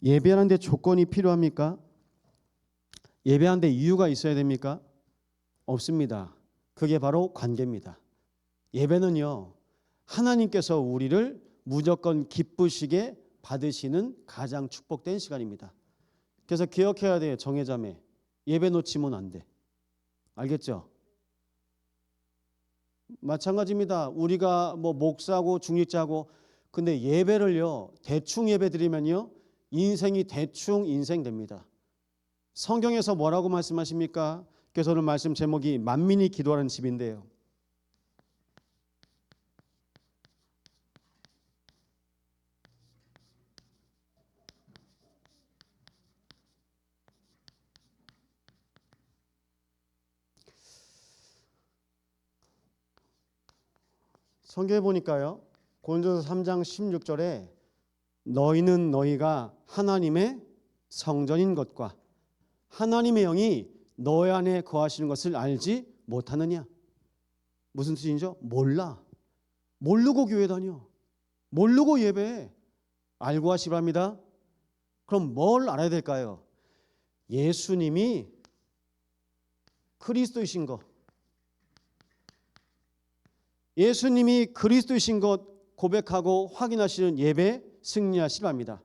예배하는데 조건이 필요합니까? 예배하는데 이유가 있어야 됩니까? 없습니다. 그게 바로 관계입니다. 예배는요, 하나님께서 우리를 무조건 기쁘시게 받으시는 가장 축복된 시간입니다. 그래서 기억해야 돼요. 정해자매, 예배 놓치면 안 돼. 알겠죠? 마찬가지입니다. 우리가 뭐 목사고 중직자고, 근데 예배를요 대충 예배 드리면요 인생이 대충 인생 됩니다. 성경에서 뭐라고 말씀하십니까? 그래서 오늘 말씀 제목이 만민이 기도하는 집인데요. 성경에 보니까요, 고린도서 3장 16절에 너희는 너희가 하나님의 성전인 것과 하나님의 영이 너희 안에 거하시는 것을 알지 못하느냐? 무슨 뜻이죠? 몰라. 모르고 교회 다녀. 모르고 예배해. 알고 하시 바랍니다. 그럼 뭘 알아야 될까요? 예수님이 그리스도이신 것, 예수님이 그리스도이신 것 고백하고 확인하시는 예배 승리하시기 바랍니다.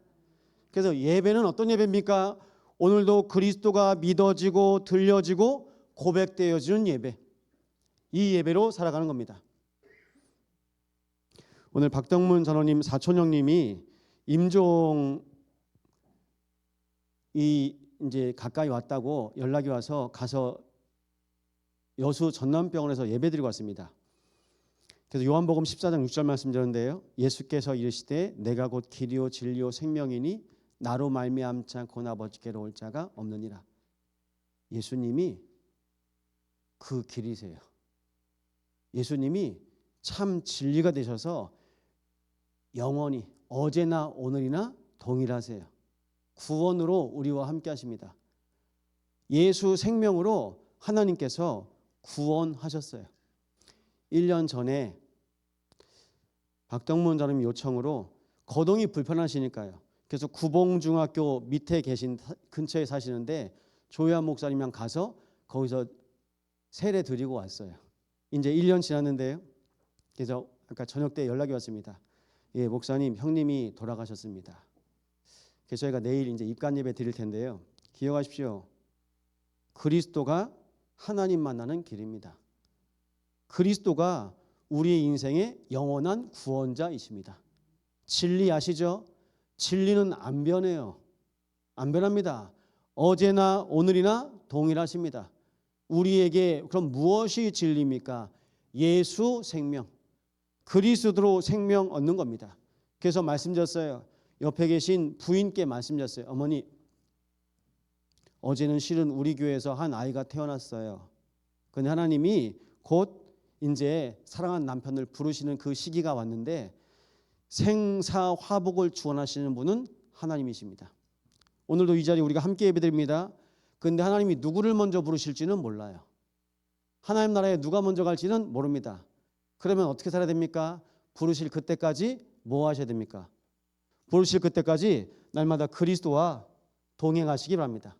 그래서 예배는 어떤 예배입니까? 오늘도 그리스도가 믿어지고 들려지고 고백되어지는 예배, 이 예배로 살아가는 겁니다. 오늘 박덕문 전원님 사촌형님이 임종이 이제 가까이 왔다고 연락이 와서 가서 여수 전남병원에서 예배드리고 왔습니다. 그래서 요한복음 14장 6절 말씀 드렸는데요, 예수께서 이르시되 내가 곧 길이요 진리요 생명이니 나로 말미암지 않고는 아버지께로 올 자가 없느니라. 예수님이 그 길이세요. 예수님이 참 진리가 되셔서 영원히 어제나 오늘이나 동일하세요. 구원으로 우리와 함께 하십니다. 예수 생명으로 하나님께서 구원하셨어요. 1년 전에 박덕문 전님 요청으로 거동이 불편하시니까요. 그래서 구봉중학교 밑에 계신 근처에 사시는데 조혜한 목사님이랑 가서 거기서 세례 드리고 왔어요. 이제 1년 지났는데요. 그래서 아까 저녁 때 연락이 왔습니다. 예, 목사님, 형님이 돌아가셨습니다. 그래서 저희가 내일 이제 입관 예배 드릴 텐데요. 기억하십시오. 그리스도가 하나님 만나는 길입니다. 그리스도가 우리의 인생의 영원한 구원자이십니다. 진리 아시죠? 진리는 안 변해요. 안 변합니다. 어제나 오늘이나 동일하십니다. 우리에게 그럼 무엇이 진리입니까? 예수 생명, 그리스도로 생명 얻는 겁니다. 그래서 말씀드렸어요. 옆에 계신 부인께 말씀드렸어요. 어머니, 어제는 실은 우리 교회에서 한 아이가 태어났어요. 근데 하나님이 곧 이제 사랑하는 남편을 부르시는 그 시기가 왔는데 생사 화복을 주원하시는 분은 하나님이십니다. 오늘도 이 자리에 우리가 함께 예배드립니다. 그런데 하나님이 누구를 먼저 부르실지는 몰라요. 하나님 나라에 누가 먼저 갈지는 모릅니다. 그러면 어떻게 살아야 됩니까? 부르실 그때까지 뭐 하셔야 됩니까? 부르실 그때까지 날마다 그리스도와 동행하시기 바랍니다.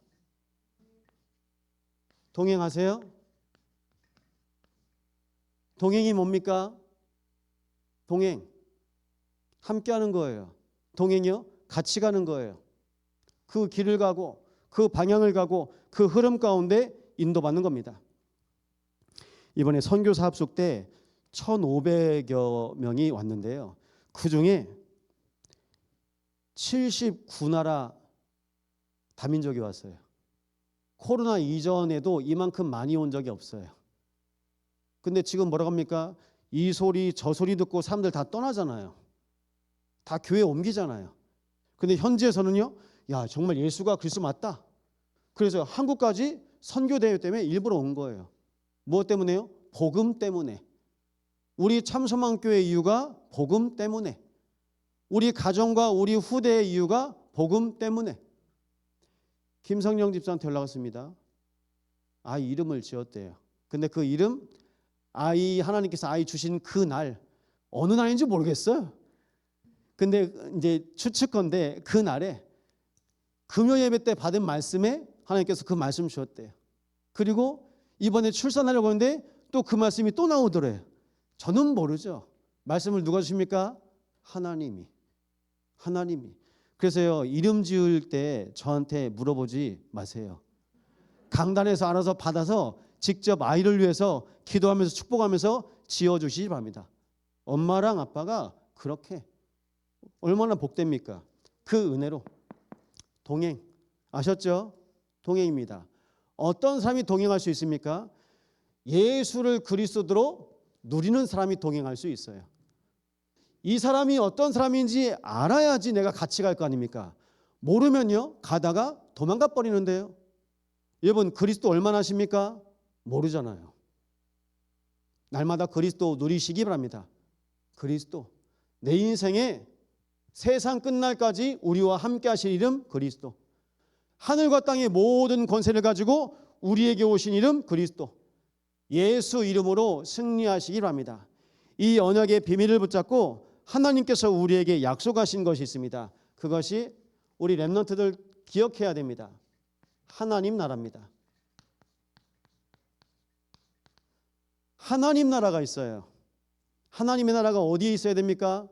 동행하세요? 동행이 뭡니까? 동행, 함께 하는 거예요. 동행이요? 같이 가는 거예요. 그 길을 가고 그 방향을 가고 그 흐름 가운데 인도받는 겁니다. 이번에 선교사 합숙 때 1,500여 명이 왔는데요. 그중에 79나라 다민족이 왔어요. 코로나 이전에도 이만큼 많이 온 적이 없어요. 근데 지금 뭐라고 합니까? 이 소리 저 소리 듣고 사람들 다 떠나잖아요. 다 교회 옮기잖아요. 근데 현지에서는요, 야 정말 예수가 그리스도 맞다. 그래서 한국까지 선교대회 때문에 일부러 온 거예요. 무엇 때문에요? 복음 때문에. 우리 참소망교회의 이유가 복음 때문에. 우리 가정과 우리 후대의 이유가 복음 때문에. 김성령 집사한테 연락 왔습니다. 아이 이름을 지었대요. 근데 그 이름, 아이 하나님께서 아이 주신 그 날, 어느 날인지 모르겠어요. 근데 이제 추측건데 그 날에 금요 예배 때 받은 말씀에 하나님께서 그 말씀 주셨대요. 그리고 이번에 출산하려고 하는데 또 그 말씀이 또 나오더래요. 저는 모르죠. 말씀을 누가 주십니까? 하나님이. 그래서요, 이름 지을 때 저한테 물어보지 마세요. 강단에서 알아서 받아서 직접 아이를 위해서 기도하면서 축복하면서 지어주시기 바랍니다. 엄마랑 아빠가 그렇게 얼마나 복됩니까? 그 은혜로 동행, 아셨죠? 동행입니다. 어떤 사람이 동행할 수 있습니까? 예수를 그리스도로 누리는 사람이 동행할 수 있어요. 이 사람이 어떤 사람인지 알아야지 내가 같이 갈 거 아닙니까? 모르면요, 가다가 도망가 버리는데요. 여러분, 그리스도 얼마나 아십니까? 모르잖아요. 날마다 그리스도 누리시기 바랍니다. 그리스도, 내 인생에 세상 끝날까지 우리와 함께 하실 이름 그리스도. 하늘과 땅의 모든 권세를 가지고 우리에게 오신 이름 그리스도. 예수 이름으로 승리하시기 바랍니다. 이 언약의 비밀을 붙잡고 하나님께서 우리에게 약속하신 것이 있습니다. 그것이 우리 렘넌트들 기억해야 됩니다. 하나님 나라입니다. 하나님 나라가 있어요. 하나님의 나라가 어디에 있어야 됩니까?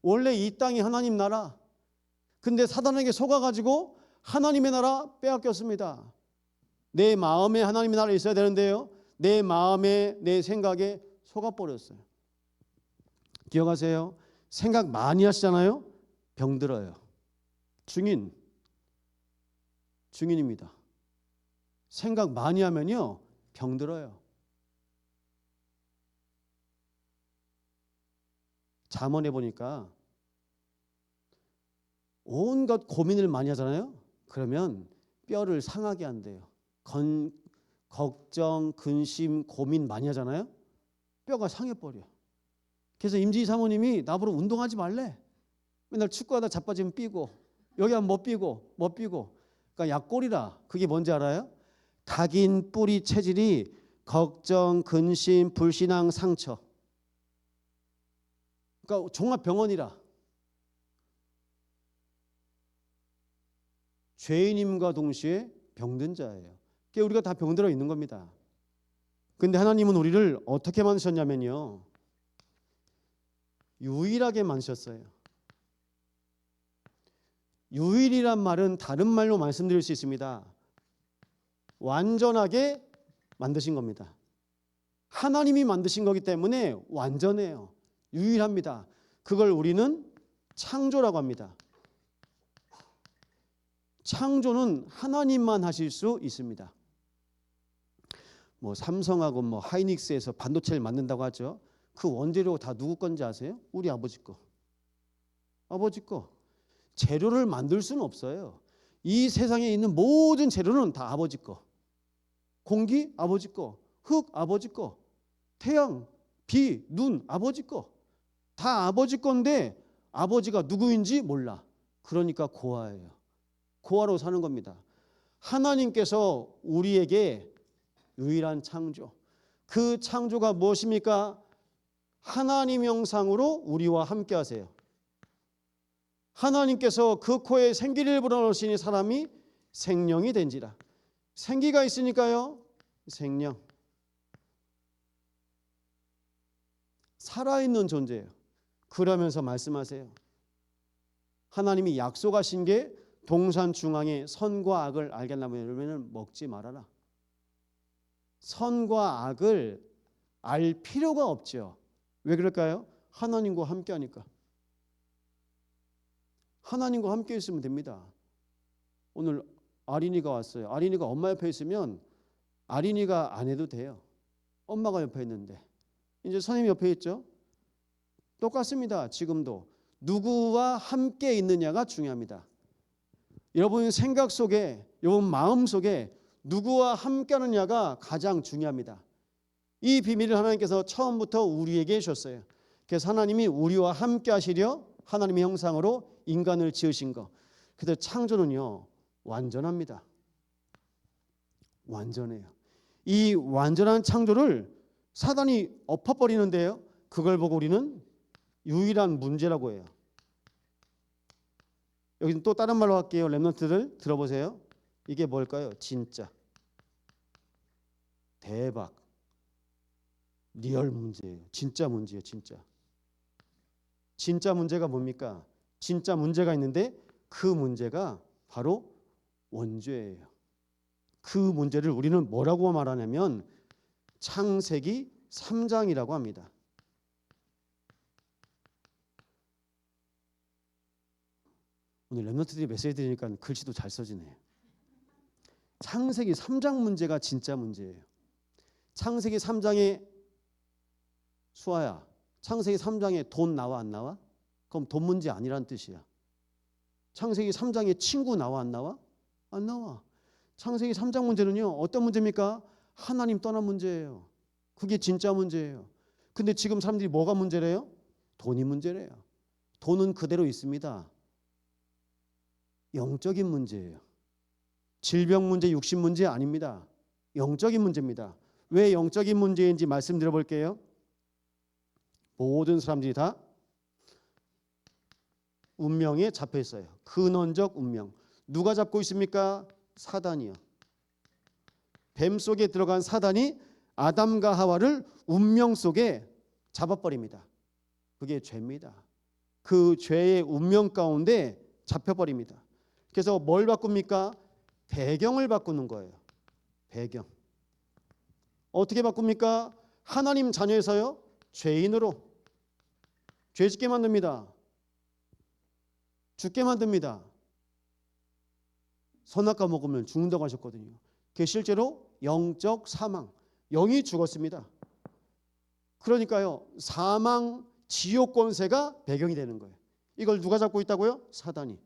원래 이 땅이 하나님 나라. 근데 사단에게 속아가지고 하나님의 나라 빼앗겼습니다. 내 마음에 하나님의 나라 있어야 되는데요, 내 마음에 내 생각에 속아버렸어요. 기억하세요. 생각 많이 하시잖아요. 병들어요. 증인입니다. 생각 많이 하면요, 병들어요. 잠언에 보니까 온갖 고민을 많이 하잖아요. 그러면 뼈를 상하게 한대요. 걱정, 근심, 고민 많이 하잖아요. 뼈가 상해버려. 그래서 임지희 사모님이 나보러 운동하지 말래. 맨날 축구하다 자빠지면 삐고, 여기 하면 못 삐고. 그러니까 약골이라. 그게 뭔지 알아요? 각인 뿌리 체질이 걱정, 근심, 불신앙, 상처. 그러니까 종합병원이라. 죄인임과 동시에 병든 자예요. 그러니까 우리가 다 병들어 있는 겁니다. 근데 하나님은 우리를 어떻게 만드셨냐면요, 유일하게 만드셨어요. 유일이란 말은 다른 말로 말씀드릴 수 있습니다. 완전하게 만드신 겁니다. 하나님이 만드신 거기 때문에 완전해요. 유일합니다. 그걸 우리는 창조라고 합니다. 창조는 하나님만 하실 수 있습니다. 삼성하고 하이닉스에서 반도체를 만든다고 하죠. 그 원재료 다 누구 건지 아세요? 우리 아버지 거. 재료를 만들 수는 없어요. 이 세상에 있는 모든 재료는 다 아버지 거. 공기 아버지 거, 흙 아버지 거, 태양, 비, 눈 아버지 거. 다 아버지 건데 아버지가 누구인지 몰라. 그러니까 고아예요. 고아로 사는 겁니다. 하나님께서 우리에게 유일한 창조, 그 창조가 무엇입니까? 하나님 형상으로 우리와 함께 하세요. 하나님께서 그 코에 생기를 불어넣으시니 사람이 생명이 된지라. 생기가 있으니까요, 생명. 살아있는 존재예요. 그러면서 말씀하세요. 하나님이 약속하신 게 동산 중앙에 선과 악을 알게 하려면 먹지 말아라. 선과 악을 알 필요가 없죠. 왜 그럴까요? 하나님과 함께 하니까. 하나님과 함께 있으면 됩니다. 오늘 아린이가 왔어요. 아린이가 엄마 옆에 있으면 아린이가 안 해도 돼요. 엄마가 옆에 있는데. 이제 선생님 옆에 있죠. 똑같습니다. 지금도 누구와 함께 있느냐가 중요합니다. 여러분 생각 속에, 여러분 마음 속에 누구와 함께 하느냐가 가장 중요합니다. 이 비밀을 하나님께서 처음부터 우리에게 주셨어요. 그래서 하나님이 우리와 함께 하시려 하나님의 형상으로 인간을 지으신 거. 그래서 창조는요, 완전합니다. 완전해요. 이 완전한 창조를 사단이 엎어버리는데요, 그걸 보고 우리는 유일한 문제라고 해요. 여기는 또 다른 말로 할게요. 렘넌트들 들어보세요. 이게 뭘까요? 진짜, 대박, 리얼 문제예요. 진짜 문제예요. 진짜 문제가 뭡니까? 진짜 문제가 있는데 그 문제가 바로 원죄예요. 그 문제를 우리는 뭐라고 말하냐면 창세기 3장이라고 합니다. 오늘 렘넌트들이 메시지 드리니까 글씨도 잘 써지네요. 창세기 3장 문제가 진짜 문제예요. 창세기 3장에 수아야, 창세기 3장에 돈 나와 안 나와? 그럼 돈 문제 아니란 뜻이야. 창세기 3장에 친구 나와 안 나와? 안 나와. 창세기 3장 문제는요, 어떤 문제입니까? 하나님 떠난 문제예요. 그게 진짜 문제예요. 근데 지금 사람들이 뭐가 문제래요? 돈이 문제래요. 돈은 그대로 있습니다. 영적인 문제예요. 질병 문제, 육신 문제 아닙니다. 영적인 문제입니다. 왜 영적인 문제인지 말씀드려 볼게요. 모든 사람들이 다 운명에 잡혀 있어요. 근원적 운명. 누가 잡고 있습니까? 사단이요. 뱀 속에 들어간 사단이 아담과 하와를 운명 속에 잡아버립니다. 그게 죄입니다. 그 죄의 운명 가운데 잡혀버립니다. 그래서 뭘 바꿉니까? 배경을 바꾸는 거예요. 배경. 어떻게 바꿉니까? 하나님 자녀에서요, 죄인으로 죄짓게 만듭니다. 죽게 만듭니다. 선악과 먹으면 죽는다고 하셨거든요. 그게 실제로 영적 사망, 영이 죽었습니다. 그러니까요, 사망, 지옥 권세가 배경이 되는 거예요. 이걸 누가 잡고 있다고요? 사단이.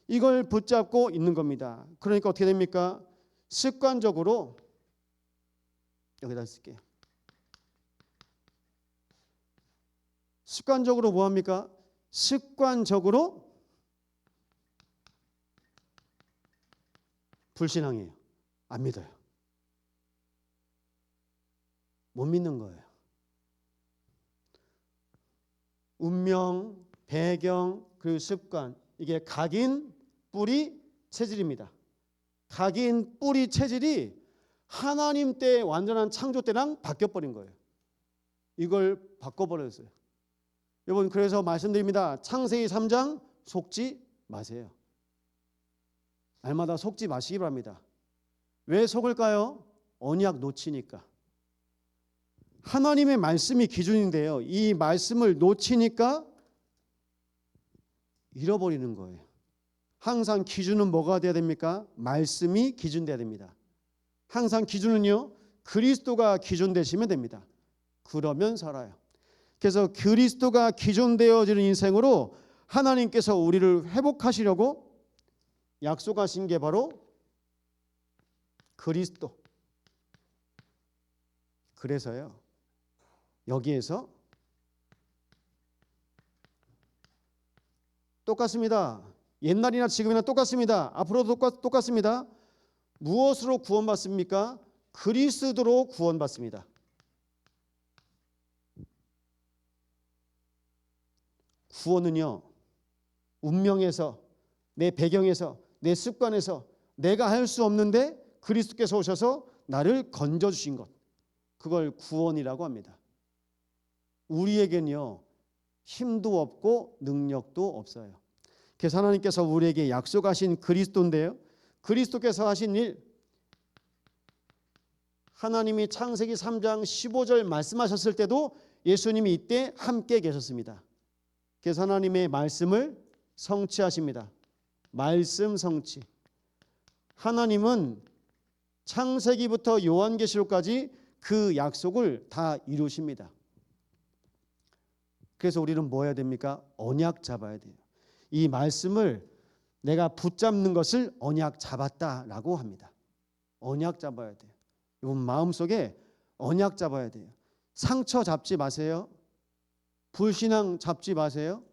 이걸 붙잡고 있는 겁니다. 그러니까 어떻게 됩니까? 습관적으로, 여기다 쓸게요. 습관적으로 뭐 합니까? 습관적으로 불신앙이에요. 안 믿어요. 못 믿는 거예요. 운명, 배경, 그리고 습관, 이게 각인, 뿌리, 체질입니다. 각인, 뿌리, 체질이 하나님 때 완전한 창조 때랑 바뀌어버린 거예요. 이걸 바꿔버렸어요. 여러분, 그래서 말씀드립니다. 창세기 3장 속지 마세요. 날마다 속지 마시기 바랍니다. 왜 속을까요? 언약 놓치니까. 하나님의 말씀이 기준인데요, 이 말씀을 놓치니까 잃어버리는 거예요. 항상 기준은 뭐가 돼야 됩니까? 말씀이 기준 돼야 됩니다. 항상 기준은요, 그리스도가 기준 되시면 됩니다. 그러면 살아요. 그래서 그리스도가 기준 되어지는 인생으로 하나님께서 우리를 회복하시려고 약속하신 게 바로 그리스도. 그래서요, 여기에서 똑같습니다. 옛날이나 지금이나 똑같습니다. 앞으로도 똑같습니다. 무엇으로 구원받습니까? 그리스도로 구원받습니다. 구원은요, 운명에서, 내 배경에서, 내 습관에서 내가 할 수 없는데 그리스도께서 오셔서 나를 건져주신 것, 그걸 구원이라고 합니다. 우리에겐요, 힘도 없고 능력도 없어요. 그래서 하나님께서 우리에게 약속하신 그리스도인데요, 그리스도께서 하신 일, 하나님이 창세기 3장 15절 말씀하셨을 때도 예수님이 이때 함께 계셨습니다. 그래서 하나님의 말씀을 성취하십니다. 말씀 성취. 하나님은 창세기부터 요한계시록까지 그 약속을 다 이루십니다. 그래서 우리는 뭐 해야 됩니까? 언약 잡아야 돼요. 이 말씀을 내가 붙잡는 것을 언약 잡았다라고 합니다. 언약 잡아야 돼요. 여러분, 마음속에 언약 잡아야 돼요. 상처 잡지 마세요. 불신앙 잡지 마세요.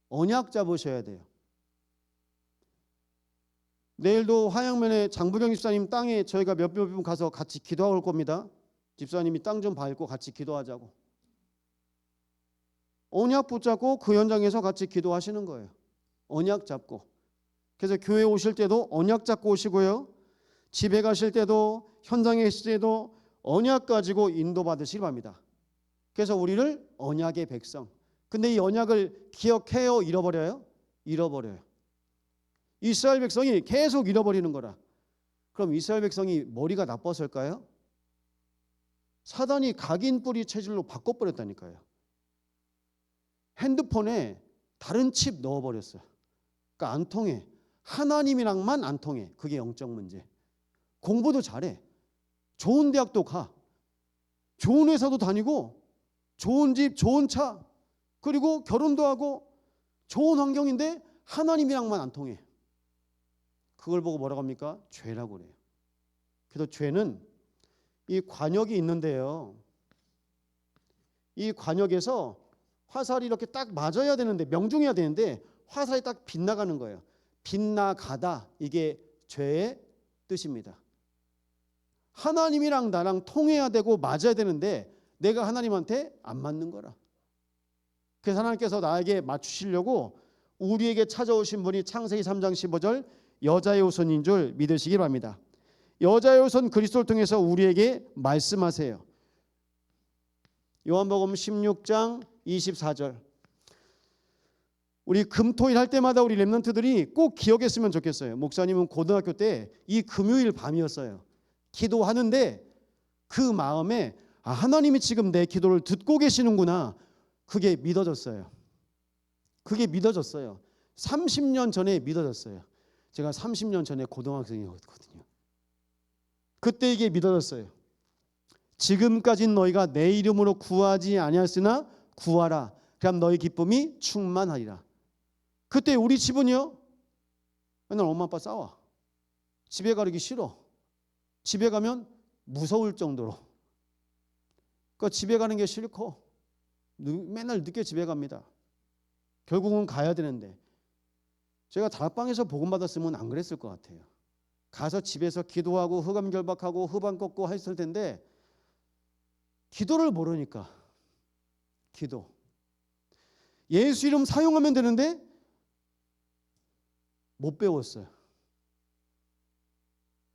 언약 잡으셔야 돼요. 내일도 화양면에 장부경 집사님 땅에 저희가 몇 분 가서 같이 기도할 겁니다. 집사님이 땅 좀 밟고 같이 기도하자고. 언약 붙잡고 그 현장에서 같이 기도하시는 거예요. 언약 잡고. 그래서 교회 오실 때도 언약 잡고 오시고요. 집에 가실 때도 현장에 계실 때도 언약 가지고 인도받으시기 바랍니다. 그래서 우리를 언약의 백성. 근데 이 언약을 기억해요? 잃어버려요? 잃어버려요. 이스라엘 백성이 계속 잃어버리는 거라. 그럼 이스라엘 백성이 머리가 나빴을까요? 사단이 각인 뿌리 체질로 바꿔버렸다니까요. 핸드폰에 다른 칩 넣어버렸어요. 그러니까 안 통해. 하나님이랑만 안 통해. 그게 영적 문제. 공부도 잘해. 좋은 대학도 가. 좋은 회사도 다니고 좋은 집, 좋은 차, 그리고 결혼도 하고 좋은 환경인데 하나님이랑만 안 통해. 그걸 보고 뭐라고 합니까? 죄라고 그래요. 그래서 죄는 이 관역이 있는데요. 이 관역에서 화살이 이렇게 딱 맞아야 되는데, 명중해야 되는데 화살이 딱 빗나가는 거예요. 빗나가다, 이게 죄의 뜻입니다. 하나님이랑 나랑 통해야 되고 맞아야 되는데 내가 하나님한테 안 맞는 거라. 그래서 하나님께서 나에게 맞추시려고 우리에게 찾아오신 분이 창세기 3장 15절 여자의 후손인 줄 믿으시기 바랍니다. 여자의 후손 그리스도를 통해서 우리에게 말씀하세요. 요한복음 16장 24절. 우리 금토일 할 때마다 우리 렘넌트들이 꼭 기억했으면 좋겠어요. 목사님은 고등학교 때 이 금요일 밤이었어요. 기도하는데 그 마음에 하나님이 지금 내 기도를 듣고 계시는구나. 그게 믿어졌어요. 그게 믿어졌어요. 30년 전에 믿어졌어요. 제가 30년 전에 고등학생이었거든요. 그때 이게 믿어졌어요. 지금까지는 너희가 내 이름으로 구하지 아니하였으나 구하라. 그럼 너희 기쁨이 충만하리라. 그때 우리 집은요. 맨날 엄마 아빠 싸워. 집에 가기 싫어. 집에 가면 무서울 정도로. 그러니까 집에 가는 게 싫고 맨날 늦게 집에 갑니다. 결국은 가야 되는데 제가 다락방에서 복음 받았으면 안 그랬을 것 같아요. 가서 집에서 기도하고 흑암 결박하고 흑암 꺾고 했을 텐데 기도를 모르니까. 기도. 예수 이름 사용하면 되는데 못 배웠어요.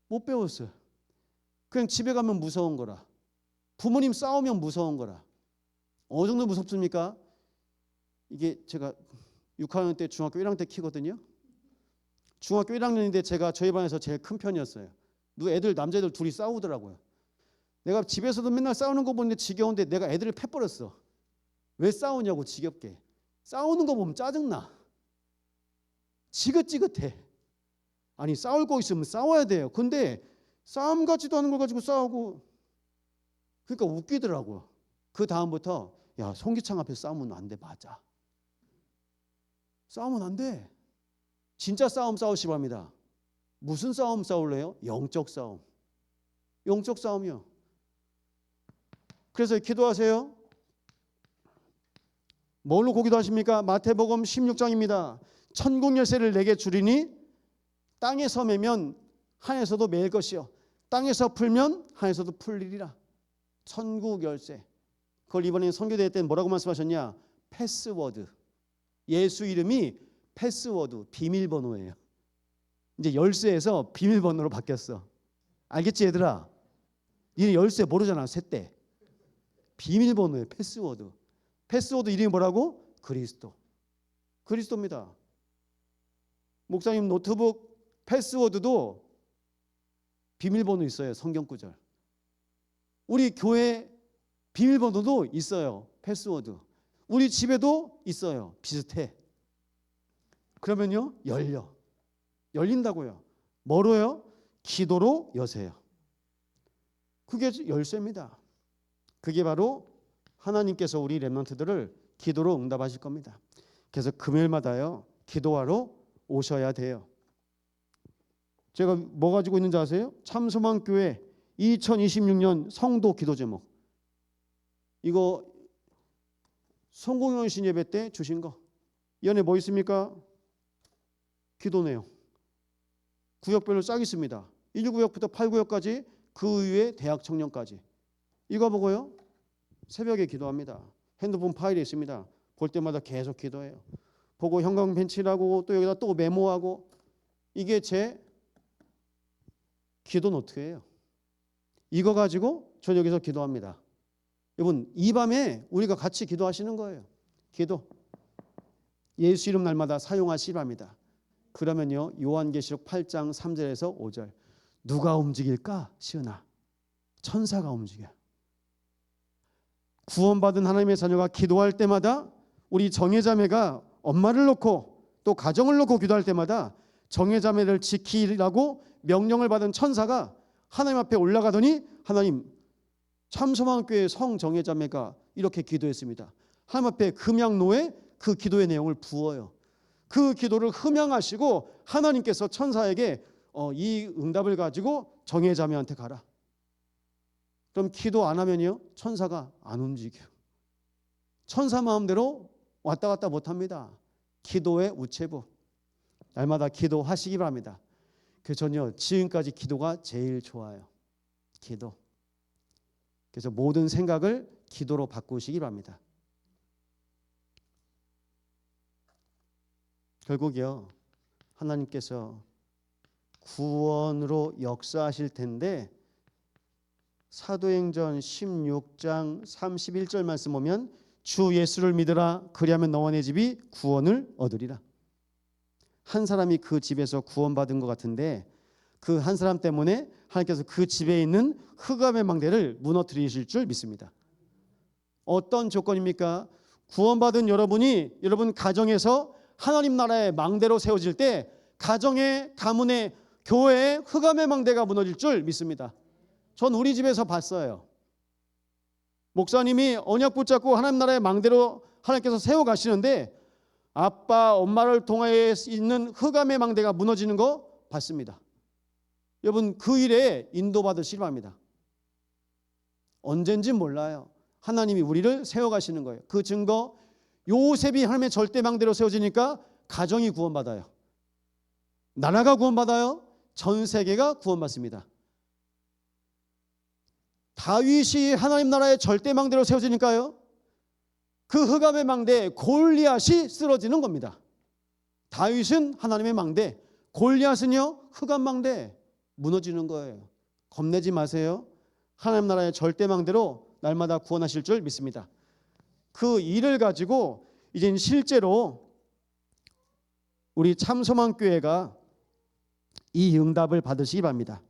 못 배웠어요. 그냥 집에 가면 무서운 거라. 부모님 싸우면 무서운 거라. 어느 정도 무섭습니까? 이게 제가 6학년 때 중학교 1학년 때 키거든요. 중학교 1학년인데 제가 저희 반에서 제일 큰 편이었어요. 애들 남자애들 둘이 싸우더라고요. 내가 집에서도 맨날 싸우는 거 보는데 지겨운데 내가 애들을 패버렸어. 왜 싸우냐고 지겹게. 싸우는 거 보면 짜증나. 지긋지긋해. 아니 싸울 거 있으면 싸워야 돼요. 근데 싸움 같지도 않은 걸 가지고 싸우고 그러니까 웃기더라고요. 그 다음부터 야 송기창 앞에서 싸우면 안 돼. 맞아. 싸우면 안 돼. 진짜 싸움 싸우시기 바랍니다. 무슨 싸움 싸울래요? 영적 싸움. 영적 싸움이요. 그래서 기도하세요. 뭘로 기도하십니까? 마태복음 16장입니다. 천국 열쇠를 내게 주리니 땅에서 매면 하늘에서도 매일 것이요 땅에서 풀면 하늘에서도 풀리리라. 천국 열쇠. 그걸 이번에 선교대회 때 뭐라고 말씀하셨냐? 패스워드. 예수 이름이 패스워드, 비밀번호예요. 이제 열쇠에서 비밀번호로 바뀌었어. 알겠지 얘들아? 니네 열쇠 모르잖아. 셋대. 비밀번호예요. 패스워드. 패스워드 이름이 뭐라고? 그리스도. 그리스도입니다. 목사님 노트북 패스워드도 비밀번호 있어요. 성경 구절. 우리 교회 비밀번호도 있어요. 패스워드. 우리 집에도 있어요. 비슷해. 그러면요 열린다고요. 뭐로요? 기도로 여세요. 그게 열쇠입니다. 그게 바로 하나님께서 우리 렘넌트들을 기도로 응답하실 겁니다. 그래서 금요일마다요 기도하러 오셔야 돼요. 제가 뭐 가지고 있는지 아세요? 참소망교회 2026년 성도 기도 제목. 이거 성공연신 예배 때 주신 거. 이 안에 뭐 있습니까? 기도 내용. 구역별로 쫙 있습니다. 1구역부터 8구역까지 그 위에 대학 청년까지. 이거 보고요. 새벽에 기도합니다. 핸드폰 파일에 있습니다. 볼 때마다 계속 기도해요. 보고 형광 펜칠하고 또 여기다 또 메모하고 이게 제 기도 노트예요. 이거 가지고 저 여기서 기도합니다. 여러분 이 밤에 우리가 같이 기도하시는 거예요. 기도. 예수 이름 날마다 사용하시기 바랍니다. 그러면요 요한계시록 8장 3절에서 5절 누가 움직일까? 시은아 천사가 움직여. 구원받은 하나님의 자녀가 기도할 때마다 우리 정예자매가 엄마를 놓고 또 가정을 놓고 기도할 때마다 정예자매를 지키라고 명령을 받은 천사가 하나님 앞에 올라가더니 하나님 참소망교회 성정예자매가 이렇게 기도했습니다. 하나님 앞에 금양로에 그 기도의 내용을 부어요. 그 기도를 흠양하시고 하나님께서 천사에게 이 응답을 가지고 정예자매한테 가라. 그럼 기도 안 하면요 천사가 안 움직여요. 천사 마음대로 왔다 갔다 못합니다. 기도의 우체부. 날마다 기도하시기 바랍니다. 그래서 지금까지 기도가 제일 좋아요. 기도. 그래서 모든 생각을 기도로 바꾸시기 바랍니다. 결국이요 하나님께서 구원으로 역사하실 텐데 사도행전 16장 31절 말씀 보면 주 예수를 믿으라 그리하면 너와 내 집이 구원을 얻으리라. 한 사람이 그 집에서 구원받은 것 같은데 그 한 사람 때문에 하나님께서 그 집에 있는 흑암의 망대를 무너뜨리실 줄 믿습니다. 어떤 조건입니까? 구원받은 여러분이 여러분 가정에서 하나님 나라의 망대로 세워질 때 가정의 가문의 교회의 흑암의 망대가 무너질 줄 믿습니다. 전 우리 집에서 봤어요. 목사님이 언약 붙잡고 하나님 나라의 망대로 하나님께서 세워가시는데 아빠 엄마를 통하여 있는 흑암의 망대가 무너지는 거 봤습니다. 여러분 그 일에 인도받으시기 바랍니다. 언젠지 몰라요. 하나님이 우리를 세워가시는 거예요. 그 증거 요셉이 하나님의 절대망대로 세워지니까 가정이 구원받아요. 나라가 구원받아요. 전 세계가 구원받습니다. 다윗이 하나님 나라의 절대망대로 세워지니까요 그 흑암의 망대 골리앗이 쓰러지는 겁니다. 다윗은 하나님의 망대, 골리앗은요 흑암 망대 무너지는 거예요. 겁내지 마세요. 하나님 나라의 절대망대로 날마다 구원하실 줄 믿습니다. 그 일을 가지고 이제 실제로 우리 참소망교회가 이 응답을 받으시기 바랍니다.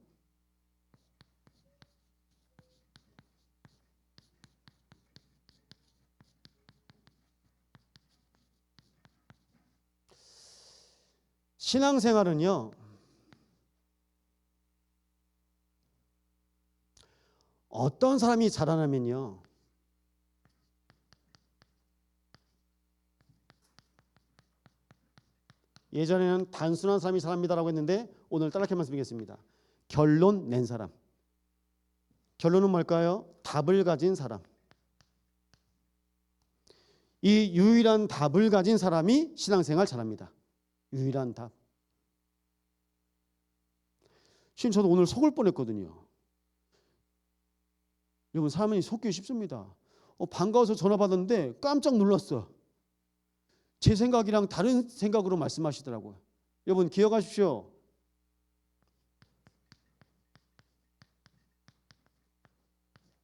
신앙생활은요 어떤 사람이 자라나면요 예전에는 단순한 사람이 사람이다라고 했는데 오늘 따라게 말씀드리겠습니다. 결론 낸 사람. 결론은 뭘까요? 답을 가진 사람. 이 유일한 답을 가진 사람이 신앙생활 잘합니다. 유일한 답. 지금 저도 오늘 속을 뻔했거든요. 여러분 사람이 속기 쉽습니다. 반가워서 전화 받았는데 깜짝 놀랐어. 제 생각이랑 다른 생각으로 말씀하시더라고요. 여러분 기억하십시오.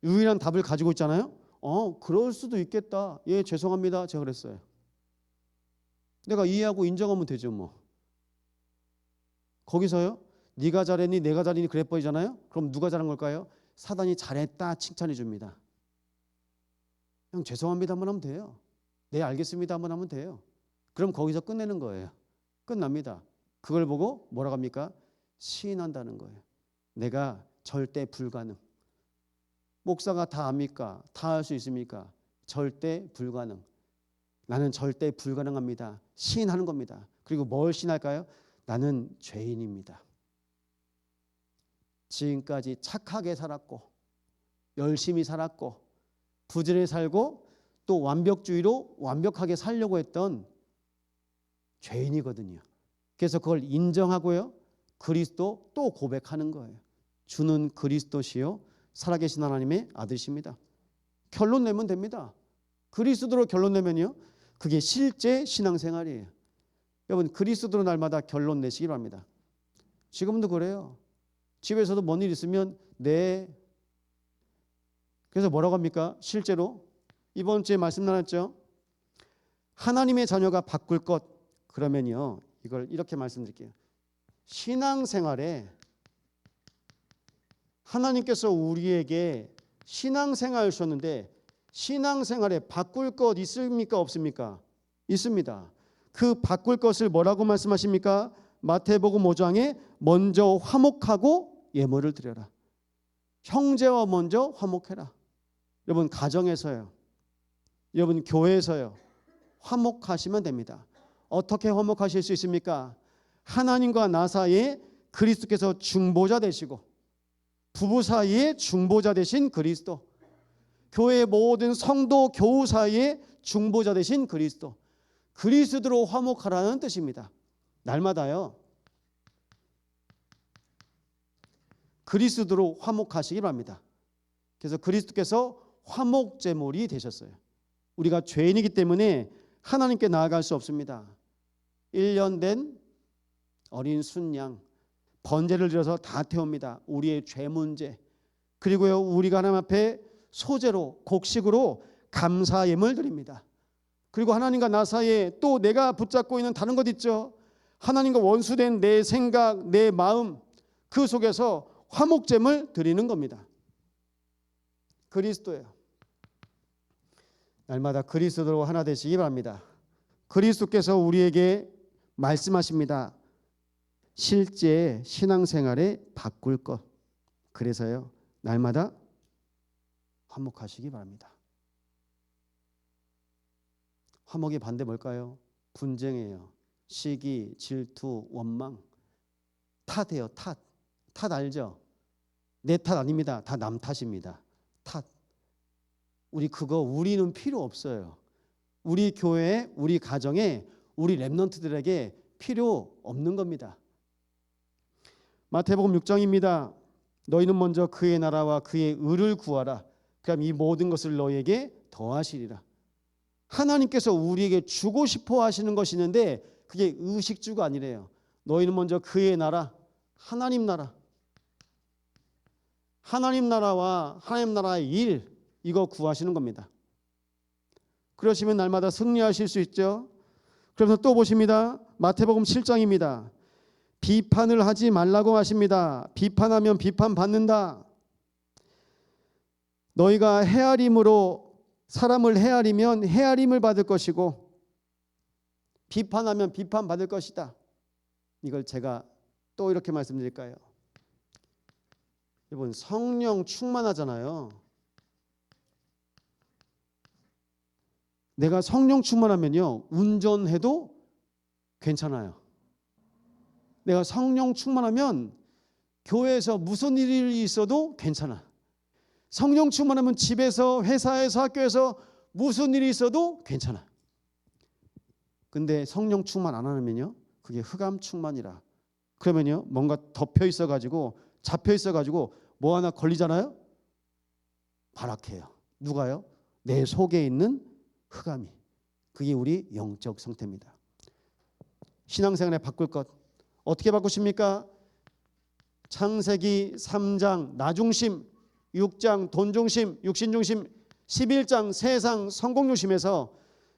유일한 답을 가지고 있잖아요. 그럴 수도 있겠다. 예, 죄송합니다. 제가 그랬어요. 내가 이해하고 인정하면 되죠 뭐. 거기서요. 네가 잘했니 내가 잘했니 그래 버리잖아요. 그럼 누가 잘한 걸까요? 사단이 잘했다 칭찬해 줍니다. 그냥 죄송합니다 한번 하면 돼요. 네 알겠습니다 한번 하면 돼요. 그럼 거기서 끝내는 거예요. 끝납니다. 그걸 보고 뭐라고 합니까? 시인한다는 거예요. 내가 절대 불가능. 목사가 다 압니까? 다 할 수 있습니까? 절대 불가능. 나는 절대 불가능합니다. 시인하는 겁니다. 그리고 뭘 시인할까요? 나는 죄인입니다. 지금까지 착하게 살았고 열심히 살았고 부지런히 살고 또 완벽주의로 완벽하게 살려고 했던 죄인이거든요. 그래서 그걸 인정하고요. 그리스도 또 고백하는 거예요. 주는 그리스도시요 살아계신 하나님의 아들이십니다. 결론 내면 됩니다. 그리스도로 결론 내면요. 그게 실제 신앙생활이에요. 여러분 그리스도로 날마다 결론 내시기 바랍니다. 지금도 그래요. 집에서도 뭔 일 있으면 네. 그래서 뭐라고 합니까? 실제로 이번 주에 말씀 나눴죠. 하나님의 자녀가 바꿀 것 그러면요. 이걸 이렇게 말씀드릴게요. 신앙생활에 하나님께서 우리에게 신앙생활을 주셨는데 신앙생활에 바꿀 것 있습니까? 없습니까? 있습니다. 그 바꿀 것을 뭐라고 말씀하십니까? 마태복음 5장에 먼저 화목하고 예물을 드려라. 형제와 먼저 화목해라. 여러분 가정에서요. 여러분 교회에서요. 화목하시면 됩니다. 어떻게 화목하실 수 있습니까? 하나님과 나 사이에 그리스도께서 중보자 되시고 부부 사이에 중보자 되신 그리스도, 교회의 모든 성도 교우 사이에 중보자 되신 그리스도, 그리스도로 화목하라는 뜻입니다. 날마다요. 그리스도로 화목하시기 바랍니다. 그래서 그리스도께서 화목제물이 되셨어요. 우리가 죄인이기 때문에 하나님께 나아갈 수 없습니다. 1년 된 어린 순양 번제를 들여서 다 태웁니다. 우리의 죄 문제. 그리고요 우리가 하나님 앞에 소제로 곡식으로 감사 예물 드립니다. 그리고 하나님과 나 사이에 또 내가 붙잡고 있는 다른 것 있죠. 하나님과 원수된 내 생각, 내 마음 그 속에서 화목제물 드리는 겁니다. 그리스도예요. 날마다 그리스도로 하나 되시기 바랍니다. 그리스도께서 우리에게 말씀하십니다. 실제 신앙생활에 바꿀 것. 그래서요 날마다 화목하시기 바랍니다. 화목의 반대 뭘까요? 분쟁이에요. 시기, 질투, 원망, 탓이에요. 탓 알죠? 내 탓 아닙니다. 다 남 탓입니다. 탓. 우리는 필요 없어요. 우리 교회에, 우리 가정에, 우리 렘넌트들에게 필요 없는 겁니다. 마태복음 6장입니다. 너희는 먼저 그의 나라와 그의 의를 구하라. 그럼 이 모든 것을 너희에게 더하시리라. 하나님께서 우리에게 주고 싶어 하시는 것이 있는데 그게 의식주가 아니래요. 너희는 먼저 그의 나라, 하나님 나라, 하나님 나라와 하나님 나라의 일 이거 구하시는 겁니다. 그러시면 날마다 승리하실 수 있죠. 그래서 또 보십니다. 마태복음 7장입니다. 비판을 하지 말라고 하십니다. 비판하면 비판받는다. 너희가 헤아림으로 사람을 헤아리면 헤아림을 받을 것이고 비판하면 비판받을 것이다. 이걸 제가 또 이렇게 말씀드릴까요? 여러분 성령 충만하잖아요. 내가 성령 충만하면요 운전해도 괜찮아요. 내가 성령 충만하면 교회에서 무슨 일이 있어도 괜찮아. 성령 충만하면 집에서 회사에서 학교에서 무슨 일이 있어도 괜찮아. 근데 성령 충만 안 하면요 그게 흑암 충만이라. 그러면요 뭔가 덮여 있어 가지고 잡혀 있어 가지고 뭐 하나 걸리잖아요. 발악해요. 누가요? 내 속에 있는 흑암이. 그게 우리 영적 상태입니다. 신앙생활에 바꿀 것 어떻게 바꾸십니까? 창세기 3장 나중심, 6장 돈중심, 육신중심, 11장 세상 성공중심에서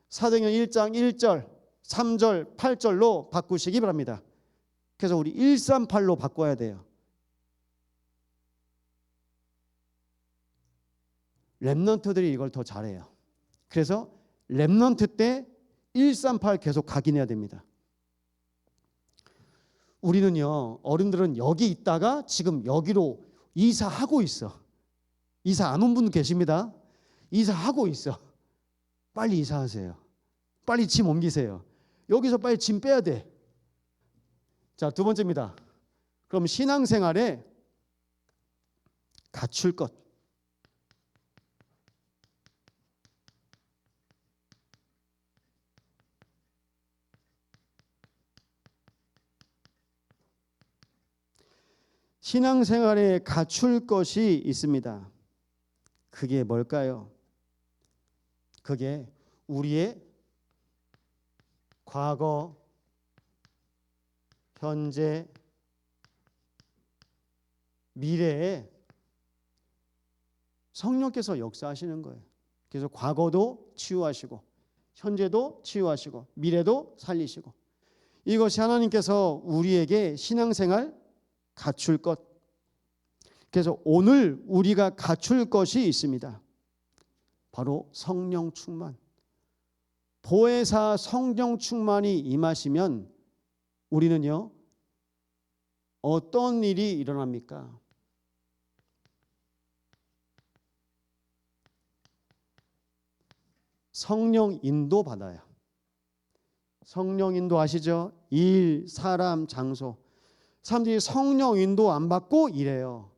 사도행전 1장 1절, 3절, 8절로 바꾸시기 바랍니다. 그래서 우리 138로 바꿔야 돼요. 렘넌트들이 이걸 더 잘해요. 그래서 렘넌트 때 138 계속 각인해야 됩니다. 우리는요 어른들은 여기 있다가 지금 여기로 이사하고 있어. 이사 안 온 분 계십니다. 이사하고 있어. 빨리 이사하세요. 빨리 짐 옮기세요. 여기서 빨리 짐 빼야 돼. 자, 두 번째입니다. 그럼 신앙생활에 갖출 것. 신앙생활에 갖출 것이 있습니다. 그게 뭘까요? 그게 우리의 과거, 현재, 미래에 성령께서 역사하시는 거예요. 그래서 과거도 치유하시고 현재도 치유하시고 미래도 살리시고, 이것이 하나님께서 우리에게 신앙생활 갖출 것. 그래서 오늘 우리가 갖출 것이 있습니다. 바로 성령 충만. 보혜사 성령 충만이 임하시면 우리는요, 어떤 일이 일어납니까? 성령 인도 받아요. 성령 인도 아시죠? 일, 사람, 장소. 사람들이 성령 인도 안 받고 일해요.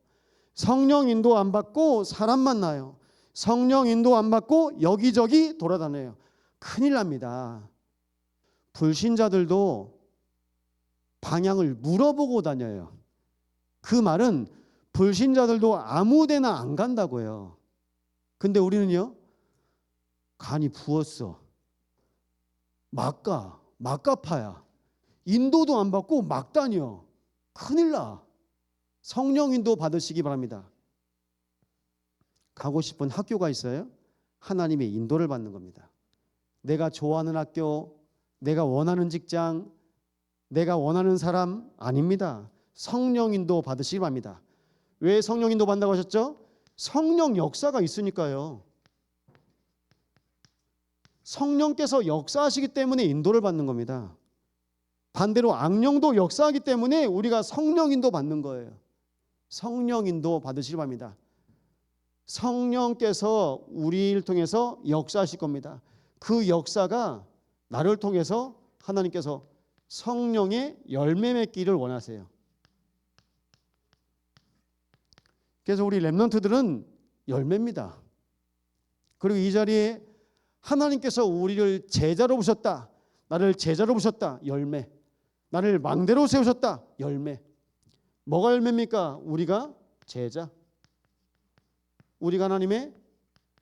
성령 인도 안 받고 사람 만나요. 성령 인도 안 받고 여기저기 돌아다녀요. 큰일 납니다. 불신자들도 방향을 물어보고 다녀요. 그 말은 불신자들도 아무 데나 안 간다고요. 근데 우리는요, 간이 부었어. 막가파야. 인도도 안 받고 막 다녀. 큰일 나. 성령 인도 받으시기 바랍니다. 가고 싶은 학교가 있어요? 하나님의 인도를 받는 겁니다. 내가 좋아하는 학교, 내가 원하는 직장, 내가 원하는 사람 아닙니다. 성령 인도 받으시기 바랍니다. 왜 성령 인도 받는다고 하셨죠? 성령 역사가 있으니까요. 성령께서 역사하시기 때문에 인도를 받는 겁니다. 반대로 악령도 역사하기 때문에 우리가 성령 인도 받는 거예요. 성령 인도 받으시기 바랍니다. 성령께서 우리를 통해서 역사하실 겁니다. 그 역사가 나를 통해서 하나님께서 성령의 열매 맺기를 원하세요. 그래서 우리 렘넌트들은 열매입니다. 그리고 이 자리에 하나님께서 우리를 제자로 부셨다. 나를 제자로 부셨다. 열매. 나를 망대로 세우셨다. 열매. 뭐가 열매입니까? 우리가 제자. 우리가 하나님의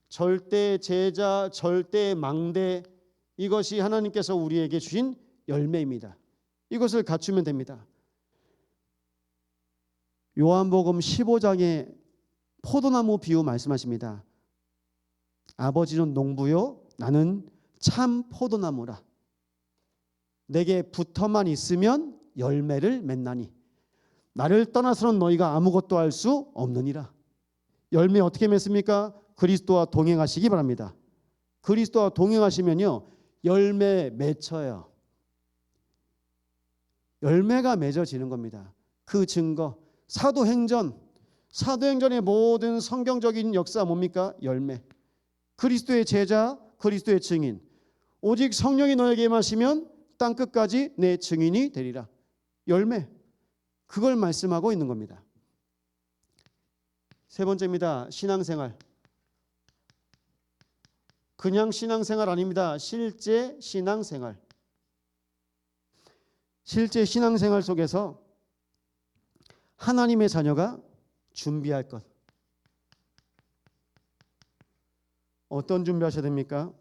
절대 제자, 절대 망대, 이것이 하나님께서 우리에게 주신 열매입니다. 이것을 갖추면 됩니다. 요한복음 15장에 포도나무 비유 말씀하십니다. 아버지는 농부요, 나는 참 포도나무라. 내게 붙어만 있으면 열매를 맺나니 나를 떠나서는 너희가 아무것도 할 수 없느니라. 열매 어떻게 맺습니까? 그리스도와 동행하시기 바랍니다. 그리스도와 동행하시면요, 열매 맺혀요. 열매가 맺어지는 겁니다. 그 증거, 사도행전의 모든 성경적인 역사 뭡니까? 열매. 그리스도의 제자, 그리스도의 증인. 오직 성령이 너에게 임하시면 땅 끝까지 내 증인이 되리라. 열매. 그걸 말씀하고 있는 겁니다. 세 번째입니다. 신앙생활. 그냥 신앙생활 아닙니다. 실제 신앙생활. 실제 신앙생활 속에서 하나님의 자녀가 준비할 것. 어떤 준비하셔야 됩니까?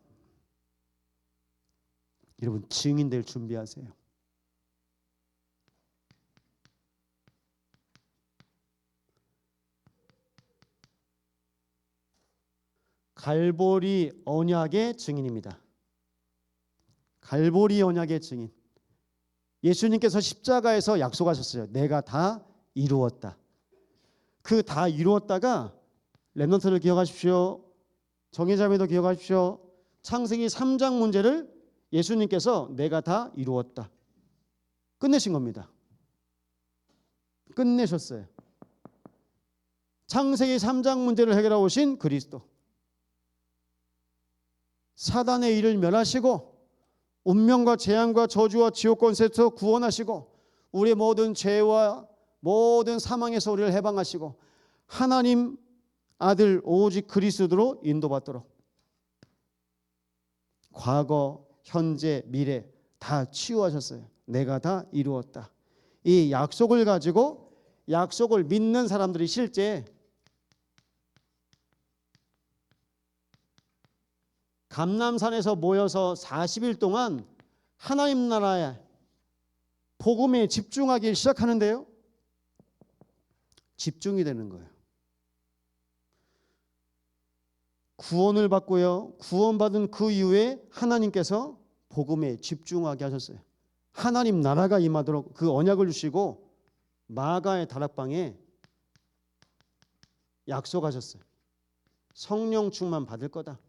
여러분, 증인될 준비하세요. 갈보리 언약의 증인입니다. 갈보리 언약의 증인. 예수님께서 십자가에서 약속하셨어요. 내가 다 이루었다. 그 다 이루었다가 렘넌트를 기억하십시오. 정예자매도 기억하십시오. 창세기 3장 문제를 예수님께서 내가 다 이루었다. 끝내신 겁니다. 끝내셨어요. 창세기 3장 문제를 해결하고 오신 그리스도. 사단의 일을 멸하시고 운명과 재앙과 저주와 지옥 권세에서 구원하시고 우리의 모든 죄와 모든 사망에서 우리를 해방하시고 하나님 아들 오직 그리스도로 인도받도록 과거, 현재, 미래 다 치유하셨어요. 내가 다 이루었다. 이 약속을 가지고 약속을 믿는 사람들이 실제 감람산에서 모여서 40일 동안 하나님 나라에 복음에 집중하기 시작하는데요. 집중이 되는 거예요. 구원을 받고요. 구원받은 그 이후에 하나님께서 복음에 집중하게 하셨어요. 하나님 나라가 임하도록 그 언약을 주시고 마가의 다락방에 약속하셨어요. 성령 충만 받을 거다.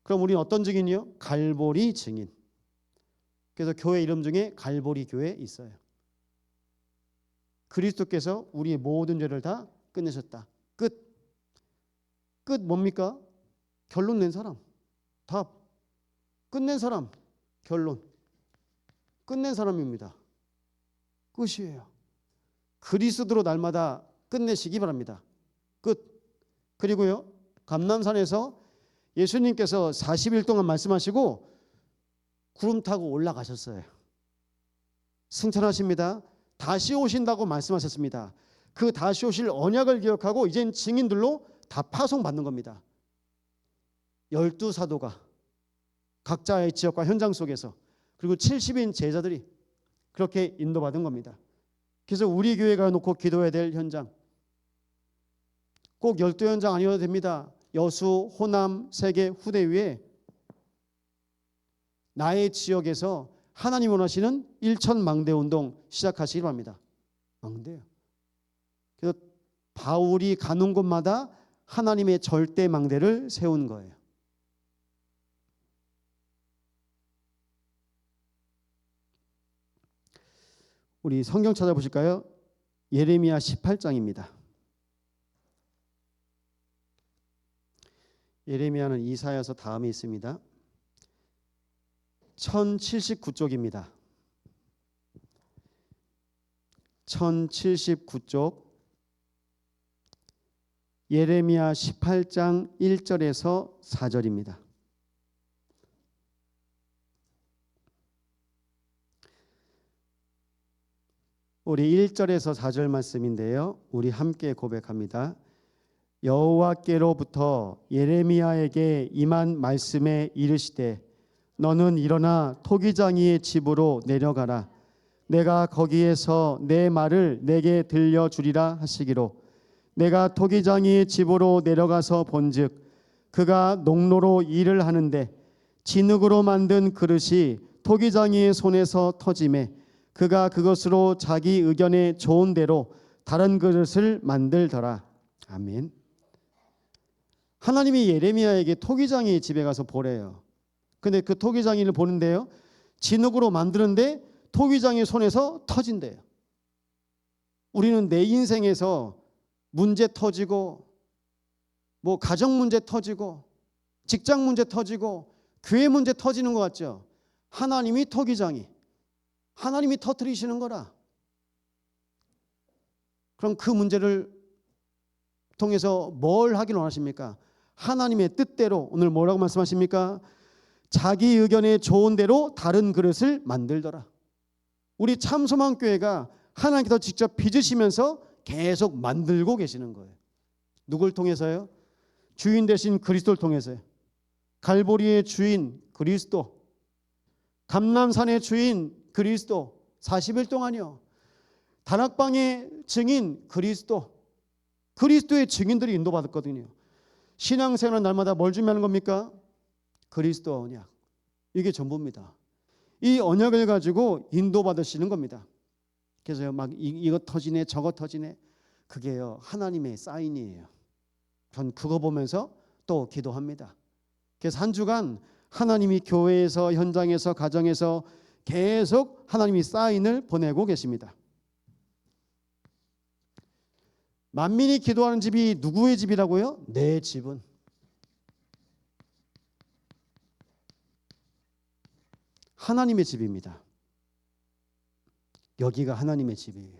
그럼 우리는 어떤 증인이요? 갈보리 증인. 그래서 교회 이름 중에 갈보리 교회 있어요. 그리스도께서 우리의 모든 죄를 다 끝내셨다. 끝. 끝 뭡니까? 결론 낸 사람. 답. 끝낸 사람. 결론. 끝낸 사람입니다. 끝이에요. 그리스도로 날마다 끝내시기 바랍니다. 끝. 그리고요, 감람산에서 예수님께서 40일 동안 말씀하시고 구름 타고 올라가셨어요. 승천하십니다. 다시 오신다고 말씀하셨습니다. 그 다시 오실 언약을 기억하고 이젠 증인들로 다 파송받는 겁니다. 12사도가 각자의 지역과 현장 속에서 그리고 70인 제자들이 그렇게 인도받은 겁니다. 그래서 우리 교회가 놓고 기도해야 될 현장, 꼭 12현장 아니어도 됩니다. 여수, 호남, 세계, 후대 위에 나의 지역에서 하나님 원하시는 일천망대 운동 시작하시기 바랍니다. 망대요. 그래서 바울이 가는 곳마다 하나님의 절대 망대를 세운 거예요. 우리 성경 찾아보실까요? 예레미야 18장입니다. 예레미야는 이사야서 다음에 있습니다. 1079쪽입니다. 1079쪽 예레미야 18장 1절에서 4절입니다. 우리 1절에서 4절 말씀인데요. 우리 함께 고백합니다. 여호와께로부터 예레미야에게 임한 말씀에 이르시되 너는 일어나 토기장이의 집으로 내려가라. 내가 거기에서 내 말을 내게 들려주리라 하시기로 내가 토기장이의 집으로 내려가서 본즉 그가 농로로 일을 하는데 진흙으로 만든 그릇이 토기장이의 손에서 터지매 그가 그것으로 자기 의견에 좋은 대로 다른 그릇을 만들더라. 아멘. 하나님이 예레미야에게 토기장이 집에 가서 보래요. 근데 그 토기장이를 보는데요, 진흙으로 만드는데 토기장이 손에서 터진대요. 우리는 내 인생에서 문제 터지고 뭐 가정 문제 터지고 직장 문제 터지고 교회 문제 터지는 것 같죠? 하나님이 토기장이, 하나님이 터뜨리시는 거라. 그럼 그 문제를 통해서 뭘 하길 원하십니까? 하나님의 뜻대로. 오늘 뭐라고 말씀하십니까? 자기 의견에 좋은 대로 다른 그릇을 만들더라. 우리 참소망교회가 하나님께서 직접 빚으시면서 계속 만들고 계시는 거예요. 누굴 통해서요? 주인 되신 그리스도를 통해서요. 갈보리의 주인 그리스도, 감람산의 주인 그리스도, 40일 동안이요. 다락방의 증인 그리스도, 그리스도의 증인들이 인도받았거든요. 신앙생활은 날마다 뭘 준비하는 겁니까? 그리스도 언약. 이게 전부입니다. 이 언약을 가지고 인도받으시는 겁니다. 그래서요, 막 이거 터지네 저거 터지네, 그게요 하나님의 사인이에요. 전 그거 보면서 또 기도합니다. 그래서 한 주간 하나님이 교회에서, 현장에서, 가정에서 계속 하나님이 사인을 보내고 계십니다. 만민이 기도하는 집이 누구의 집이라고요? 내 집은. 하나님의 집입니다. 여기가 하나님의 집이에요.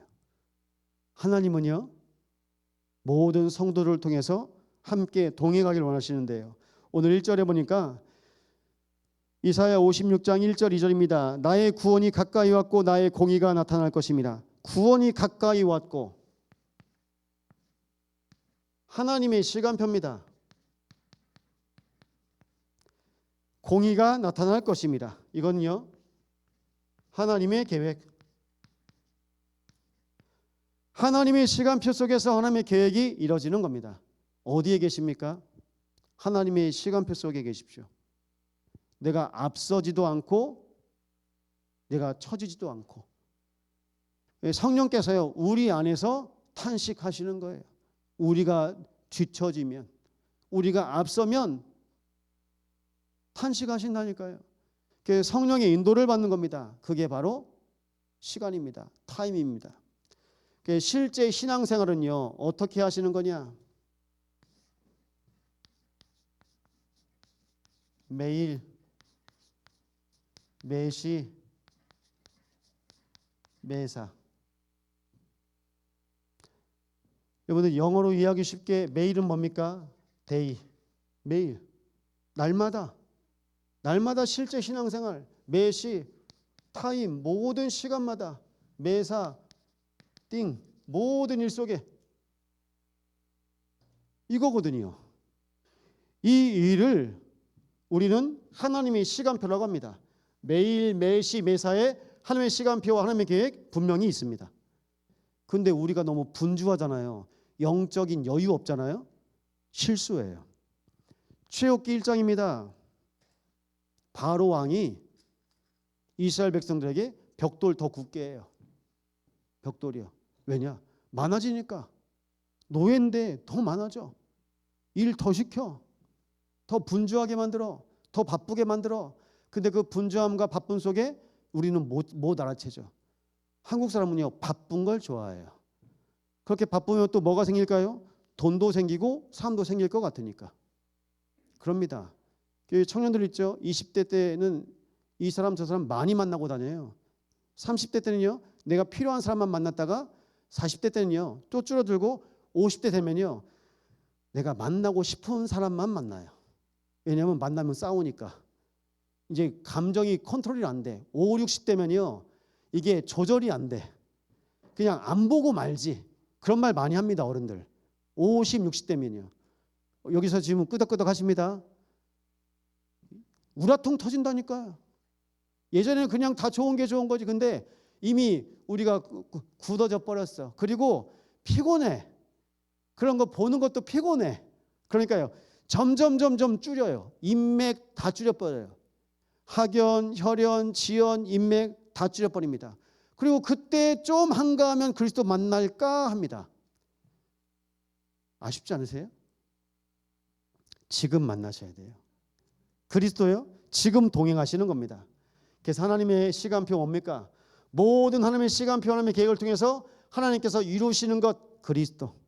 하나님은요, 모든 성도를 통해서 함께 동행하기를 원하시는데요. 오늘 1절에 보니까 이사야 56장 1절 2절입니다. 나의 구원이 가까이 왔고 나의 공의가 나타날 것입니다. 구원이 가까이 왔고, 하나님의 시간표입니다. 공의가 나타날 것입니다. 이건요 하나님의 계획, 하나님의 시간표 속에서 하나님의 계획이 이루어지는 겁니다. 어디에 계십니까? 하나님의 시간표 속에 계십시오. 내가 앞서지도 않고 내가 처지지도 않고. 성령께서요, 우리 안에서 탄식하시는 거예요. 우리가 뒤처지면, 우리가 앞서면 탄식하신다니까요. 성령의 인도를 받는 겁니다. 그게 바로 시간입니다. 타임입니다. 실제 신앙생활은요, 어떻게 하시는 거냐? 매일, 매시, 매사. 여러분들 영어로 이해하기 쉽게 매일은 뭡니까? day. 매일. 날마다 실제 신앙생활, 매시, 타임, 모든 시간마다, 매사, 띵, 모든 일 속에 이거거든요. 이 일을 우리는 하나님의 시간표라고 합니다. 매일, 매시, 매사에 하나님의 시간표와 하나님의 계획 분명히 있습니다. 근데 우리가 너무 분주하잖아요. 영적인 여유 없잖아요. 실수예요. 출애굽기 1장입니다. 바로 왕이 이스라엘 백성들에게 벽돌 더 굽게 해요. 벽돌이요. 왜냐? 많아지니까. 노예인데 더 많아져. 일 더 시켜. 더 분주하게 만들어. 더 바쁘게 만들어. 근데 그 분주함과 바쁨 속에 우리는 못 알아채죠. 한국 사람은요, 바쁜 걸 좋아해요. 그렇게 바쁘면 또 뭐가 생길까요? 돈도 생기고 삶도 생길 것 같으니까. 그럽니다. 청년들 있죠. 20대 때는 이 사람 저 사람 많이 만나고 다녀요. 30대 때는요, 내가 필요한 사람만 만났다가 40대 때는요, 또 줄어들고 50대 되면요, 내가 만나고 싶은 사람만 만나요. 왜냐하면 만나면 싸우니까. 이제 감정이 컨트롤이 안 돼. 5, 60대면요, 이게 조절이 안 돼. 그냥 안 보고 말지. 그런 말 많이 합니다, 어른들. 50, 60대면요. 여기서 지금 끄덕끄덕 하십니다. 우라통 터진다니까요. 예전에는 그냥 다 좋은 게 좋은 거지. 근데 이미 우리가 굳어져 버렸어. 그리고 피곤해. 그런 거 보는 것도 피곤해. 그러니까요, 점점 줄여요. 인맥 다 줄여버려요. 학연, 혈연, 지연, 인맥 다 줄여버립니다. 그리고 그때 좀 한가하면 그리스도 만날까 합니다. 아쉽지 않으세요? 지금 만나셔야 돼요. 그리스도요, 지금 동행하시는 겁니다. 그래서 하나님의 시간표 뭡니까? 모든 하나님의 시간표, 하나님의 계획을 통해서 하나님께서 이루시는 것, 그리스도.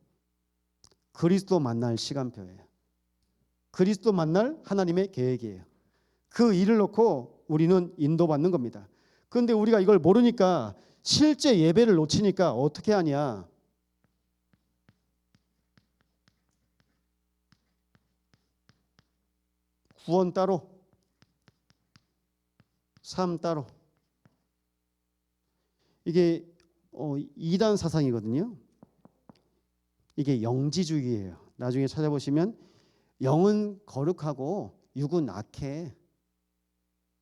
그리스도 만날 시간표예요. 그리스도 만날 하나님의 계획이에요. 그 일을 놓고 우리는 인도받는 겁니다. 그런데 우리가 이걸 모르니까, 실제 예배를 놓치니까 어떻게 하냐? 구원 따로, 삶 따로. 이게 이단 사상이거든요. 이게 영지주의예요. 나중에 찾아보시면 영은 거룩하고 육은 악해.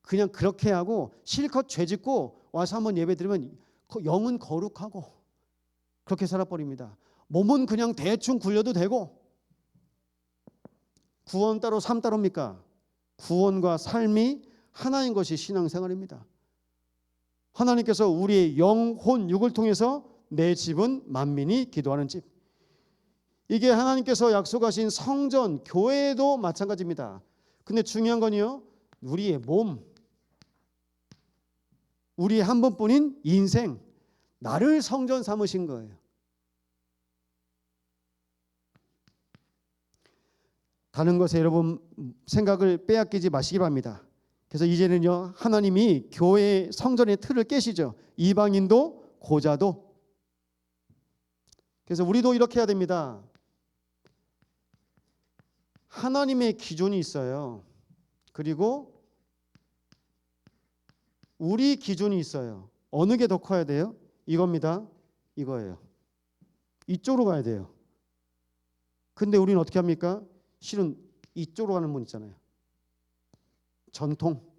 그냥 그렇게 하고 실컷 죄 짓고 와서 한번 예배 드리면 영은 거룩하고 그렇게 살아버립니다. 몸은 그냥 대충 굴려도 되고. 구원 따로 삶 따로입니까? 구원과 삶이 하나인 것이 신앙생활입니다. 하나님께서 우리의 영혼 육을 통해서 내 집은 만민이 기도하는 집. 이게 하나님께서 약속하신 성전, 교회도 마찬가지입니다. 근데 중요한 건요, 우리의 몸, 우리 한 번뿐인 인생, 나를 성전 삼으신 거예요. 다른 것에 여러분 생각을 빼앗기지 마시기 바랍니다. 그래서 이제는요, 하나님이 교회 성전의 틀을 깨시죠. 이방인도 고자도. 그래서 우리도 이렇게 해야 됩니다. 하나님의 기준이 있어요. 그리고 우리 기준이 있어요. 어느 게 더 커야 돼요? 이겁니다. 이거예요. 이쪽으로 가야 돼요. 근데 우리는 어떻게 합니까? 실은 이쪽으로 가는 분 있잖아요. 전통,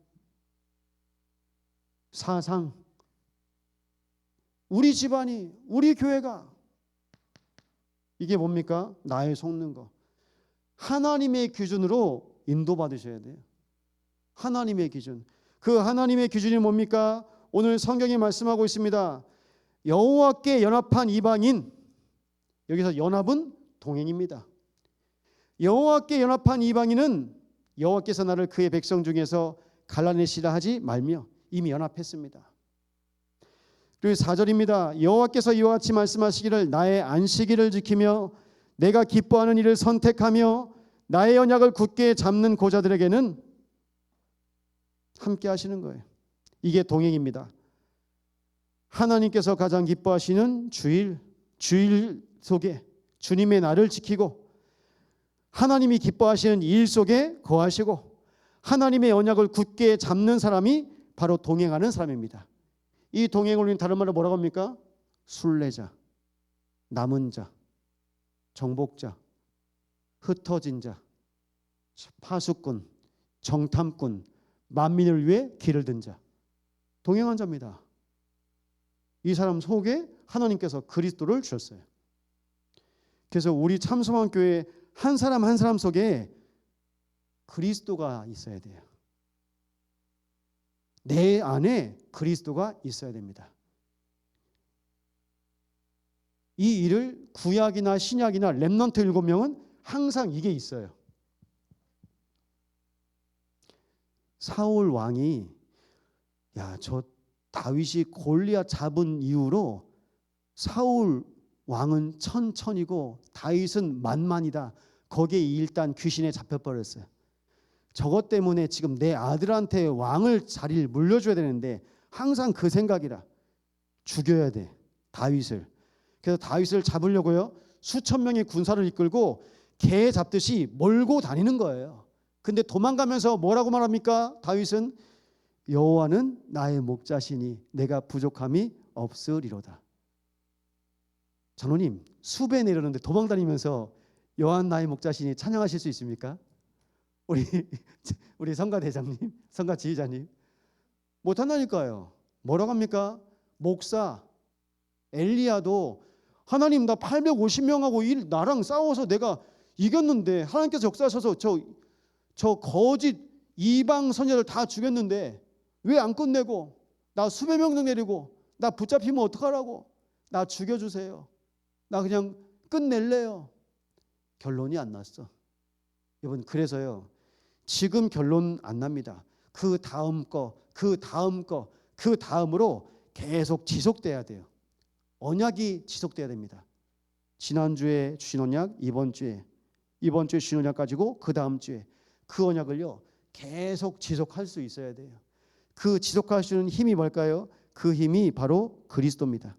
사상, 우리 집안이, 우리 교회가 이게 뭡니까? 나의 속는 거. 하나님의 기준으로 인도받으셔야 돼요. 하나님의 기준. 그 하나님의 기준이 뭡니까? 오늘 성경이 말씀하고 있습니다. 여호와께 연합한 이방인. 여기서 연합은 동행입니다. 여호와께 연합한 이방인은 여호와께서 나를 그의 백성 중에서 갈라내시라 하지 말며 이미 연합했습니다. 그리고 4절입니다. 여호와께서 이와 같이 말씀하시기를 나의 안식일을 지키며 내가 기뻐하는 일을 선택하며 나의 언약을 굳게 잡는 고자들에게는 함께 하시는 거예요. 이게 동행입니다. 하나님께서 가장 기뻐하시는 주일 속에 주님의 날을 지키고 하나님이 기뻐하시는 일 속에 거하시고 하나님의 언약을 굳게 잡는 사람이 바로 동행하는 사람입니다. 이 동행을 우리는 다른 말로 뭐라고 합니까? 순례자, 남은 자, 정복자, 흩어진 자, 파수꾼, 정탐꾼, 만민을 위해 길을 든 자, 동행한 자입니다. 이 사람 속에 하나님께서 그리스도를 주셨어요. 그래서 우리 참소망 교회 한 사람 한 사람 속에 그리스도가 있어야 돼요. 내 안에 그리스도가 있어야 됩니다. 이 일을 구약이나 신약이나 렘넌트 7명은 항상 이게 있어요. 사울 왕이 저 다윗이 골리앗 잡은 이후로 사울 왕은 천천이고 다윗은 만만이다. 거기에 일단 귀신에 잡혀버렸어요. 저것 때문에 지금 내 아들한테 왕을 자리를 물려줘야 되는데 항상 그 생각이라 죽여야 돼 다윗을. 그래서 다윗을 잡으려고요 수천 명의 군사를 이끌고 개 잡듯이 몰고 다니는 거예요. 근데 도망가면서 뭐라고 말합니까? 다윗은 여호와는 나의 목자시니 내가 부족함이 없으리로다. 장로님 수배 내려오는데 도망다니면서 여호와 나의 목자시니 찬양하실 수 있습니까? 우리 성가 대장님, 성가 지휘자님 못한다니까요. 뭐라고 합니까? 목사 엘리야도 하나님 나 850명하고 나랑 싸워서 내가 이겼는데 하나님께서 역사하셔서 저 거짓 이방 선녀를 다 죽였는데 왜 안 끝내고 나 수백 명 내리고 나 붙잡히면 어떡하라고 나 죽여주세요. 나 그냥 끝낼래요. 결론이 안 났어. 여러분 그래서요 지금 결론 안 납니다. 그 다음 거, 그 다음 거, 그 다음으로 계속 지속돼야 돼요. 언약이 지속돼야 됩니다. 지난주에 주신 언약, 이번 주에 주신 언약 가지고 그 다음 주에 그 언약을요 계속 지속할 수 있어야 돼요. 그 지속할 수 있는 힘이 뭘까요? 그 힘이 바로 그리스도입니다.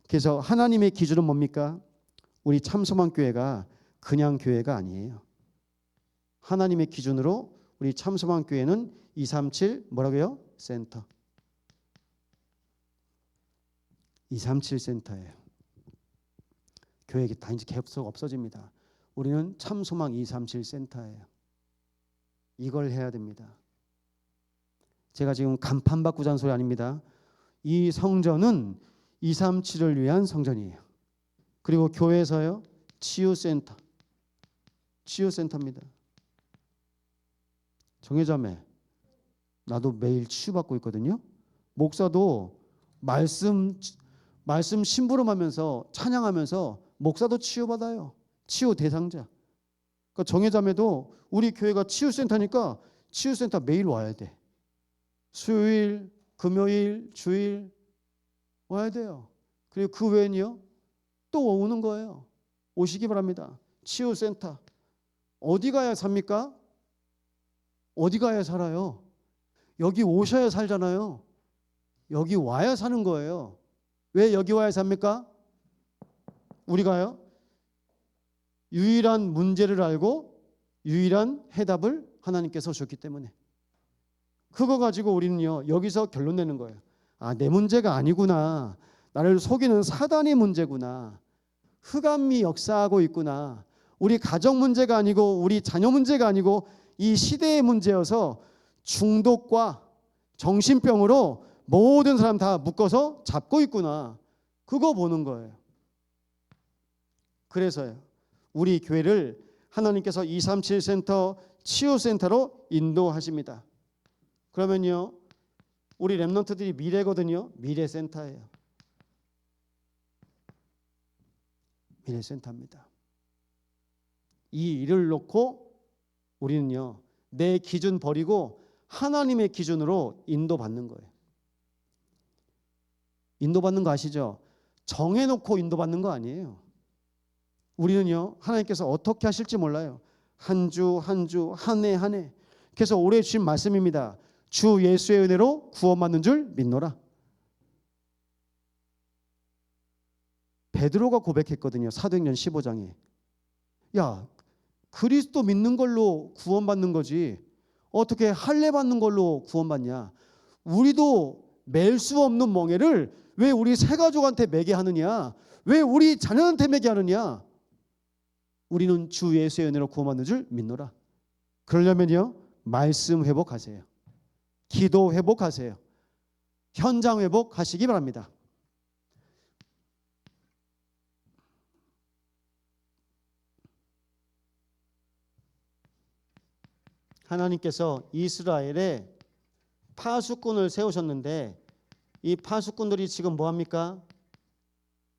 그래서 하나님의 기준은 뭡니까? 우리 참소망 교회가 그냥 교회가 아니에요. 하나님의 기준으로 우리 참소망 교회는 237 뭐라고요? 센터. 237 센터예요. 교회에 다 이제 계속 없어집니다. 우리는 참소망 237 센터예요. 이걸 해야 됩니다. 제가 지금 간판 바꾸자는 소리 아닙니다. 이 성전은 237을 위한 성전이에요. 그리고 교회에서요 치유센터입니다. 정혜자매 나도 매일 치유받고 있거든요. 목사도 말씀 심부름하면서 찬양하면서 목사도 치유받아요. 치유 대상자. 그러니까 정혜자매도 우리 교회가 치유센터니까 치유센터 매일 와야 돼. 수요일, 금요일, 주일 와야 돼요. 그리고 그 외에는요 또 오는 거예요. 오시기 바랍니다. 치유센터. 어디 가야 삽니까? 어디 가야 살아요? 여기 오셔야 살잖아요. 여기 와야 사는 거예요. 왜 여기 와야 삽니까? 우리가요 유일한 문제를 알고 유일한 해답을 하나님께서 주셨기 때문에 그거 가지고 우리는요 여기서 결론 내는 거예요. 내 문제가 아니구나. 나를 속이는 사단의 문제구나. 흑암이 역사하고 있구나. 우리 가정 문제가 아니고 우리 자녀 문제가 아니고 이 시대의 문제여서 중독과 정신병으로 모든 사람 다 묶어서 잡고 있구나. 그거 보는 거예요. 그래서요, 우리 교회를 하나님께서 237 센터 치유센터로 인도하십니다. 그러면요, 우리 렘넌트들이 미래거든요. 미래센터예요. 미래센터입니다. 이 일을 놓고 우리는요, 내 기준 버리고 하나님의 기준으로 인도받는 거예요. 인도받는 거 아시죠? 정해놓고 인도받는 거 아니에요. 우리는요, 하나님께서 어떻게 하실지 몰라요. 한 주 한 주, 한 해 한 해. 그래서 올해 주신 말씀입니다. 주 예수의 은혜로 구원받는 줄 믿노라. 베드로가 고백했거든요. 사도행전 15장에. 야, 그리스도 믿는 걸로 구원받는 거지 어떻게 할례 받는 걸로 구원받냐. 우리도 맬 수 없는 멍에를 왜 우리 세 가족한테 매게 하느냐. 왜 우리 자녀한테 매게 하느냐. 우리는 주 예수의 은혜로 구원받는 줄 믿노라. 그러려면요, 말씀 회복하세요. 기도 회복하세요. 현장 회복하시기 바랍니다. 하나님께서 이스라엘에 파수꾼을 세우셨는데 이 파수꾼들이 지금 뭐합니까?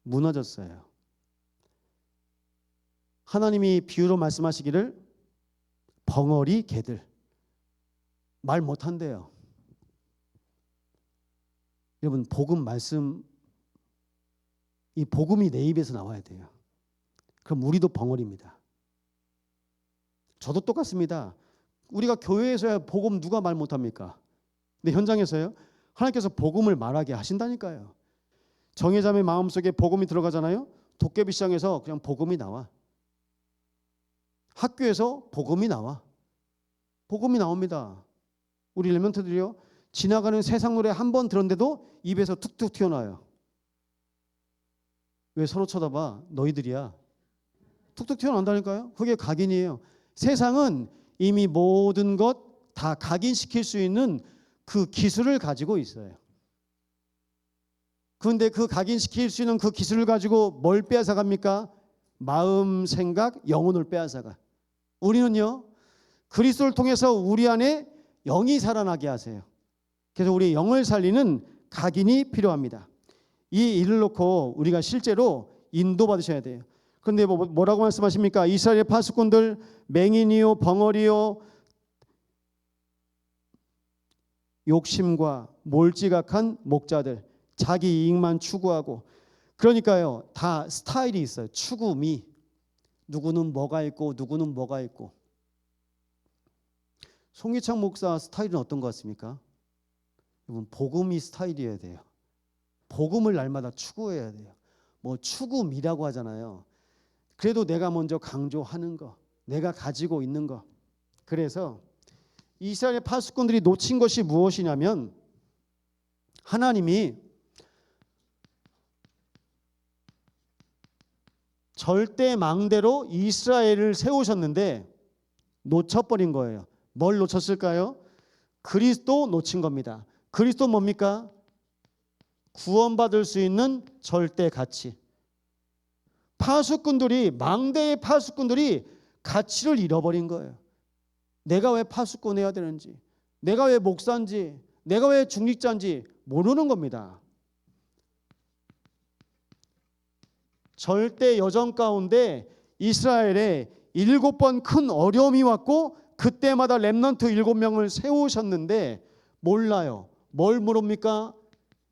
무너졌어요. 하나님이 비유로 말씀하시기를 벙어리 개들, 말 못한대요. 여러분, 복음 말씀, 이 복음이 내 입에서 나와야 돼요. 그럼 우리도 벙어리입니다. 저도 똑같습니다. 우리가 교회에서야 복음 누가 말 못합니까? 근데 현장에서요, 하나님께서 복음을 말하게 하신다니까요. 정예자매 마음속에 복음이 들어가잖아요. 도깨비 시장에서 그냥 복음이 나와. 학교에서 복음이 나와. 복음이 나옵니다. 우리 렘넌트들이요, 지나가는 세상 노래 한 번 들었는데도 입에서 툭툭 튀어나와요. 왜 서로 쳐다봐? 너희들이야. 툭툭 튀어나온다니까요. 그게 각인이에요. 세상은 이미 모든 것 다 각인시킬 수 있는 그 기술을 가지고 있어요. 그런데 그 각인시킬 수 있는 그 기술을 가지고 뭘 빼앗아갑니까? 마음, 생각, 영혼을 빼앗아가. 우리는요, 그리스도를 통해서 우리 안에 영이 살아나게 하세요. 그래서 우리 영을 살리는 각인이 필요합니다. 이 일을 놓고 우리가 실제로 인도받으셔야 돼요. 그런데 뭐라고 말씀하십니까? 이스라엘 파수꾼들 맹인이요 벙어리요 욕심과 몰지각한 목자들, 자기 이익만 추구하고. 그러니까요, 다 스타일이 있어요. 추구미. 누구는 뭐가 있고 누구는 뭐가 있고. 송기창 목사 스타일은 어떤 것 같습니까? 여러분, 복음이 스타일이어야 돼요. 복음을 날마다 추구해야 돼요. 뭐 추구미라고 하잖아요. 그래도 내가 먼저 강조하는 거, 내가 가지고 있는 거. 그래서 이스라엘 파수꾼들이 놓친 것이 무엇이냐면, 하나님이 절대 망대로 이스라엘을 세우셨는데 놓쳐버린 거예요. 뭘 놓쳤을까요? 그리스도 놓친 겁니다. 그리스도 뭡니까? 구원받을 수 있는 절대 가치. 파수꾼들이, 망대의 파수꾼들이 가치를 잃어버린 거예요. 내가 왜 파수꾼해야 되는지, 내가 왜 목사인지, 내가 왜 중직자인지 모르는 겁니다. 절대 여정 가운데 이스라엘에 7번 큰 어려움이 왔고 그때마다 렘넌트 7명을 세우셨는데 몰라요. 뭘 모릅니까?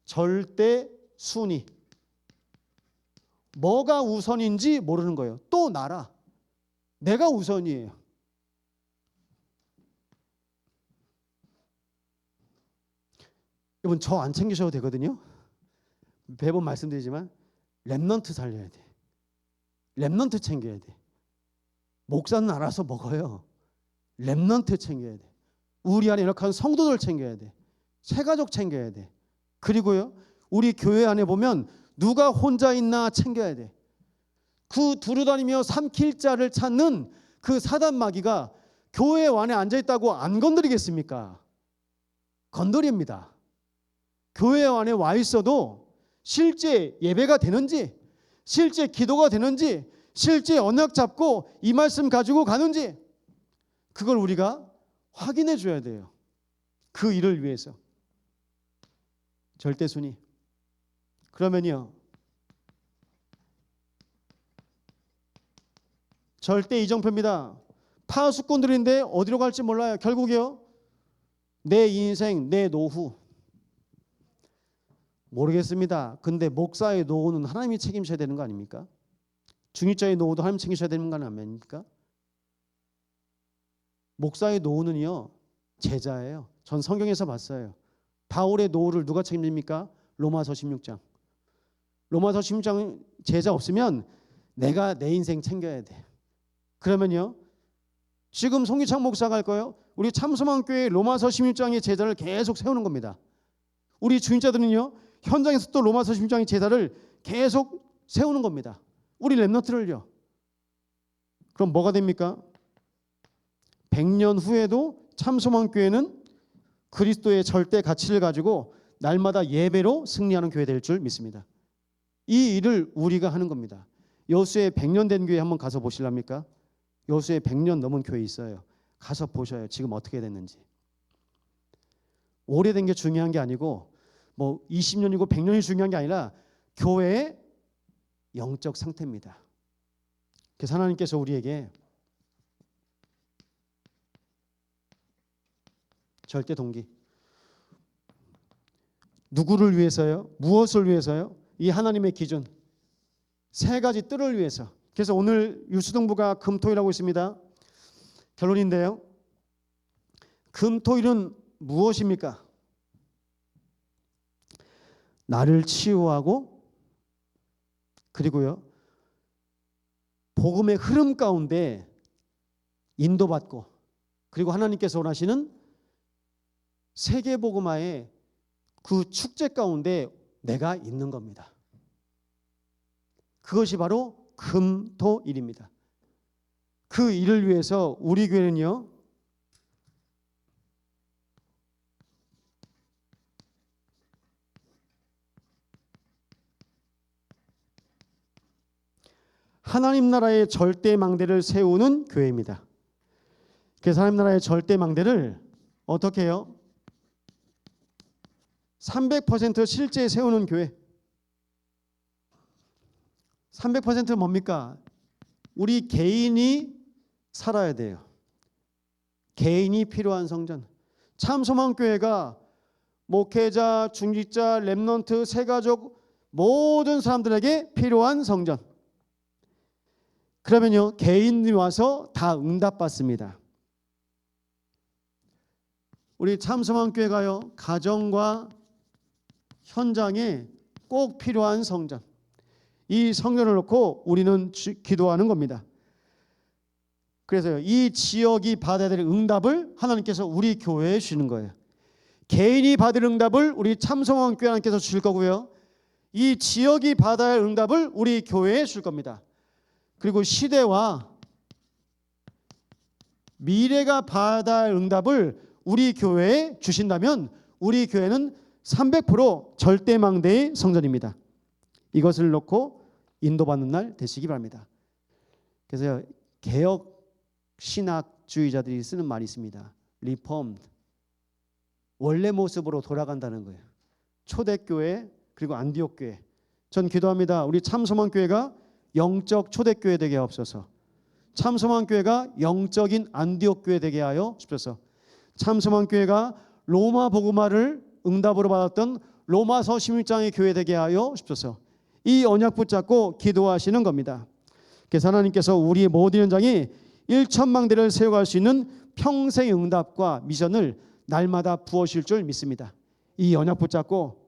절대 순위. 뭐가 우선인지 모르는 거예요. 또 나라. 내가 우선이에요. 여러분, 저 안 챙기셔도 되거든요. 매번 말씀드리지만 렘넌트 살려야 돼. 렘넌트 챙겨야 돼. 목사는 알아서 먹어요. 렘넌트 챙겨야 돼. 우리 안에 이렇게 성도들 챙겨야 돼. 새가족 챙겨야 돼. 그리고요, 우리 교회 안에 보면 누가 혼자 있나 챙겨야 돼. 그 두루다니며 삼킬 자를 찾는 그 사단 마귀가 교회 안에 앉아있다고 안 건드리겠습니까? 건드립니다. 교회 안에 와 있어도 실제 예배가 되는지, 실제 기도가 되는지, 실제 언약 잡고 이 말씀 가지고 가는지 그걸 우리가 확인해 줘야 돼요. 그 일을 위해서. 절대순위. 그러면요, 절대 이정표입니다. 파수꾼들인데 어디로 갈지 몰라요. 결국이요, 내 인생, 내 노후. 모르겠습니다. 근데 목사의 노후는 하나님이 책임져야 되는 거 아닙니까? 중직자의 노후도 하나님 책임져야 되는 거 아닙니까? 목사의 노후는요, 제자예요. 전 성경에서 봤어요. 바울의 노후를 누가 책임집니까? 로마서 16장. 로마서 16장 제자 없으면 내가 내 인생 챙겨야 돼. 그러면요, 지금 송기창 목사가 할 거예요. 우리 참소망교회 로마서 16장의 제자를 계속 세우는 겁니다. 우리 주인자들은요, 현장에서 또 로마서 16장의 제자를 계속 세우는 겁니다. 우리 렘넌트를요. 그럼 뭐가 됩니까? 100년 후에도 참소망교회는 그리스도의 절대 가치를 가지고 날마다 예배로 승리하는 교회 될 줄 믿습니다. 이 일을 우리가 하는 겁니다. 여수에 100년 된 교회 한번 가서 보실랍니까? 여수에 100년 넘은 교회 있어요. 가서 보셔요. 지금 어떻게 됐는지. 오래된 게 중요한 게 아니고 뭐 20년이고 100년이 중요한 게 아니라 교회의 영적 상태입니다. 그래서 하나님께서 우리에게 절대 동기. 누구를 위해서요? 무엇을 위해서요? 이 하나님의 기준. 세 가지 뜰을 위해서. 그래서 오늘 유수등부가 금토일하고 있습니다. 결론인데요, 금토일은 무엇입니까? 나를 치유하고 그리고요, 복음의 흐름 가운데 인도받고 그리고 하나님께서 원하시는 세계복음화의 그 축제 가운데 내가 있는 겁니다. 그것이 바로 금토일입니다. 그 일을 위해서 우리 교회는요, 하나님 나라의 절대 망대를 세우는 교회입니다. 그래서 하나님 나라의 절대 망대를 어떻게 해요? 300% 실제 세우는 교회. 300%는 뭡니까? 우리 개인이 살아야 돼요. 개인이 필요한 성전. 참소망교회가 목회자, 중직자, 렘넌트, 새가족 모든 사람들에게 필요한 성전. 그러면요, 개인이 와서 다 응답받습니다. 우리 참소망교회가요, 가정과 현장에 꼭 필요한 성전. 이 성전을 놓고 우리는 기도하는 겁니다. 그래서요, 이 지역이 받아야 될 응답을 하나님께서 우리 교회에 주시는 거예요. 개인이 받을 응답을 우리 참소망교회 하나님께서 주실 거고요, 이 지역이 받아야 할 응답을 우리 교회에 줄 겁니다. 그리고 시대와 미래가 받아야 할 응답을 우리 교회에 주신다면 우리 교회는 300% 절대망대의 성전입니다. 이것을 놓고 인도받는 날 되시기 바랍니다. 그래서 개혁 신학주의자들이 쓰는 말이 있습니다. 리폼, 원래 모습으로 돌아간다는 거예요. 초대교회 그리고 안디옥교회. 전 기도합니다. 우리 참소망교회가 영적 초대교회 되게 하옵소서. 참소망교회가 영적인 안디옥교회 되게 하여 주옵소서. 참소망교회가 로마 복음화를 응답으로 받았던 로마서 16장의 교회 되게 하여 주옵소서. 이 언약 붙잡고 기도하시는 겁니다. 그래서 하나님께서 우리의 모든 현장이 1천망대를 세워갈 수 있는 평생 응답과 미션을 날마다 부어주실 줄 믿습니다. 이 언약 붙잡고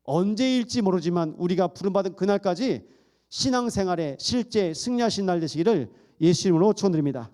언제일지 모르지만 우리가 부름받은 그날까지 신앙생활에 실제 승리하신 날 되시기를 예수 이름으로 축원드립니다.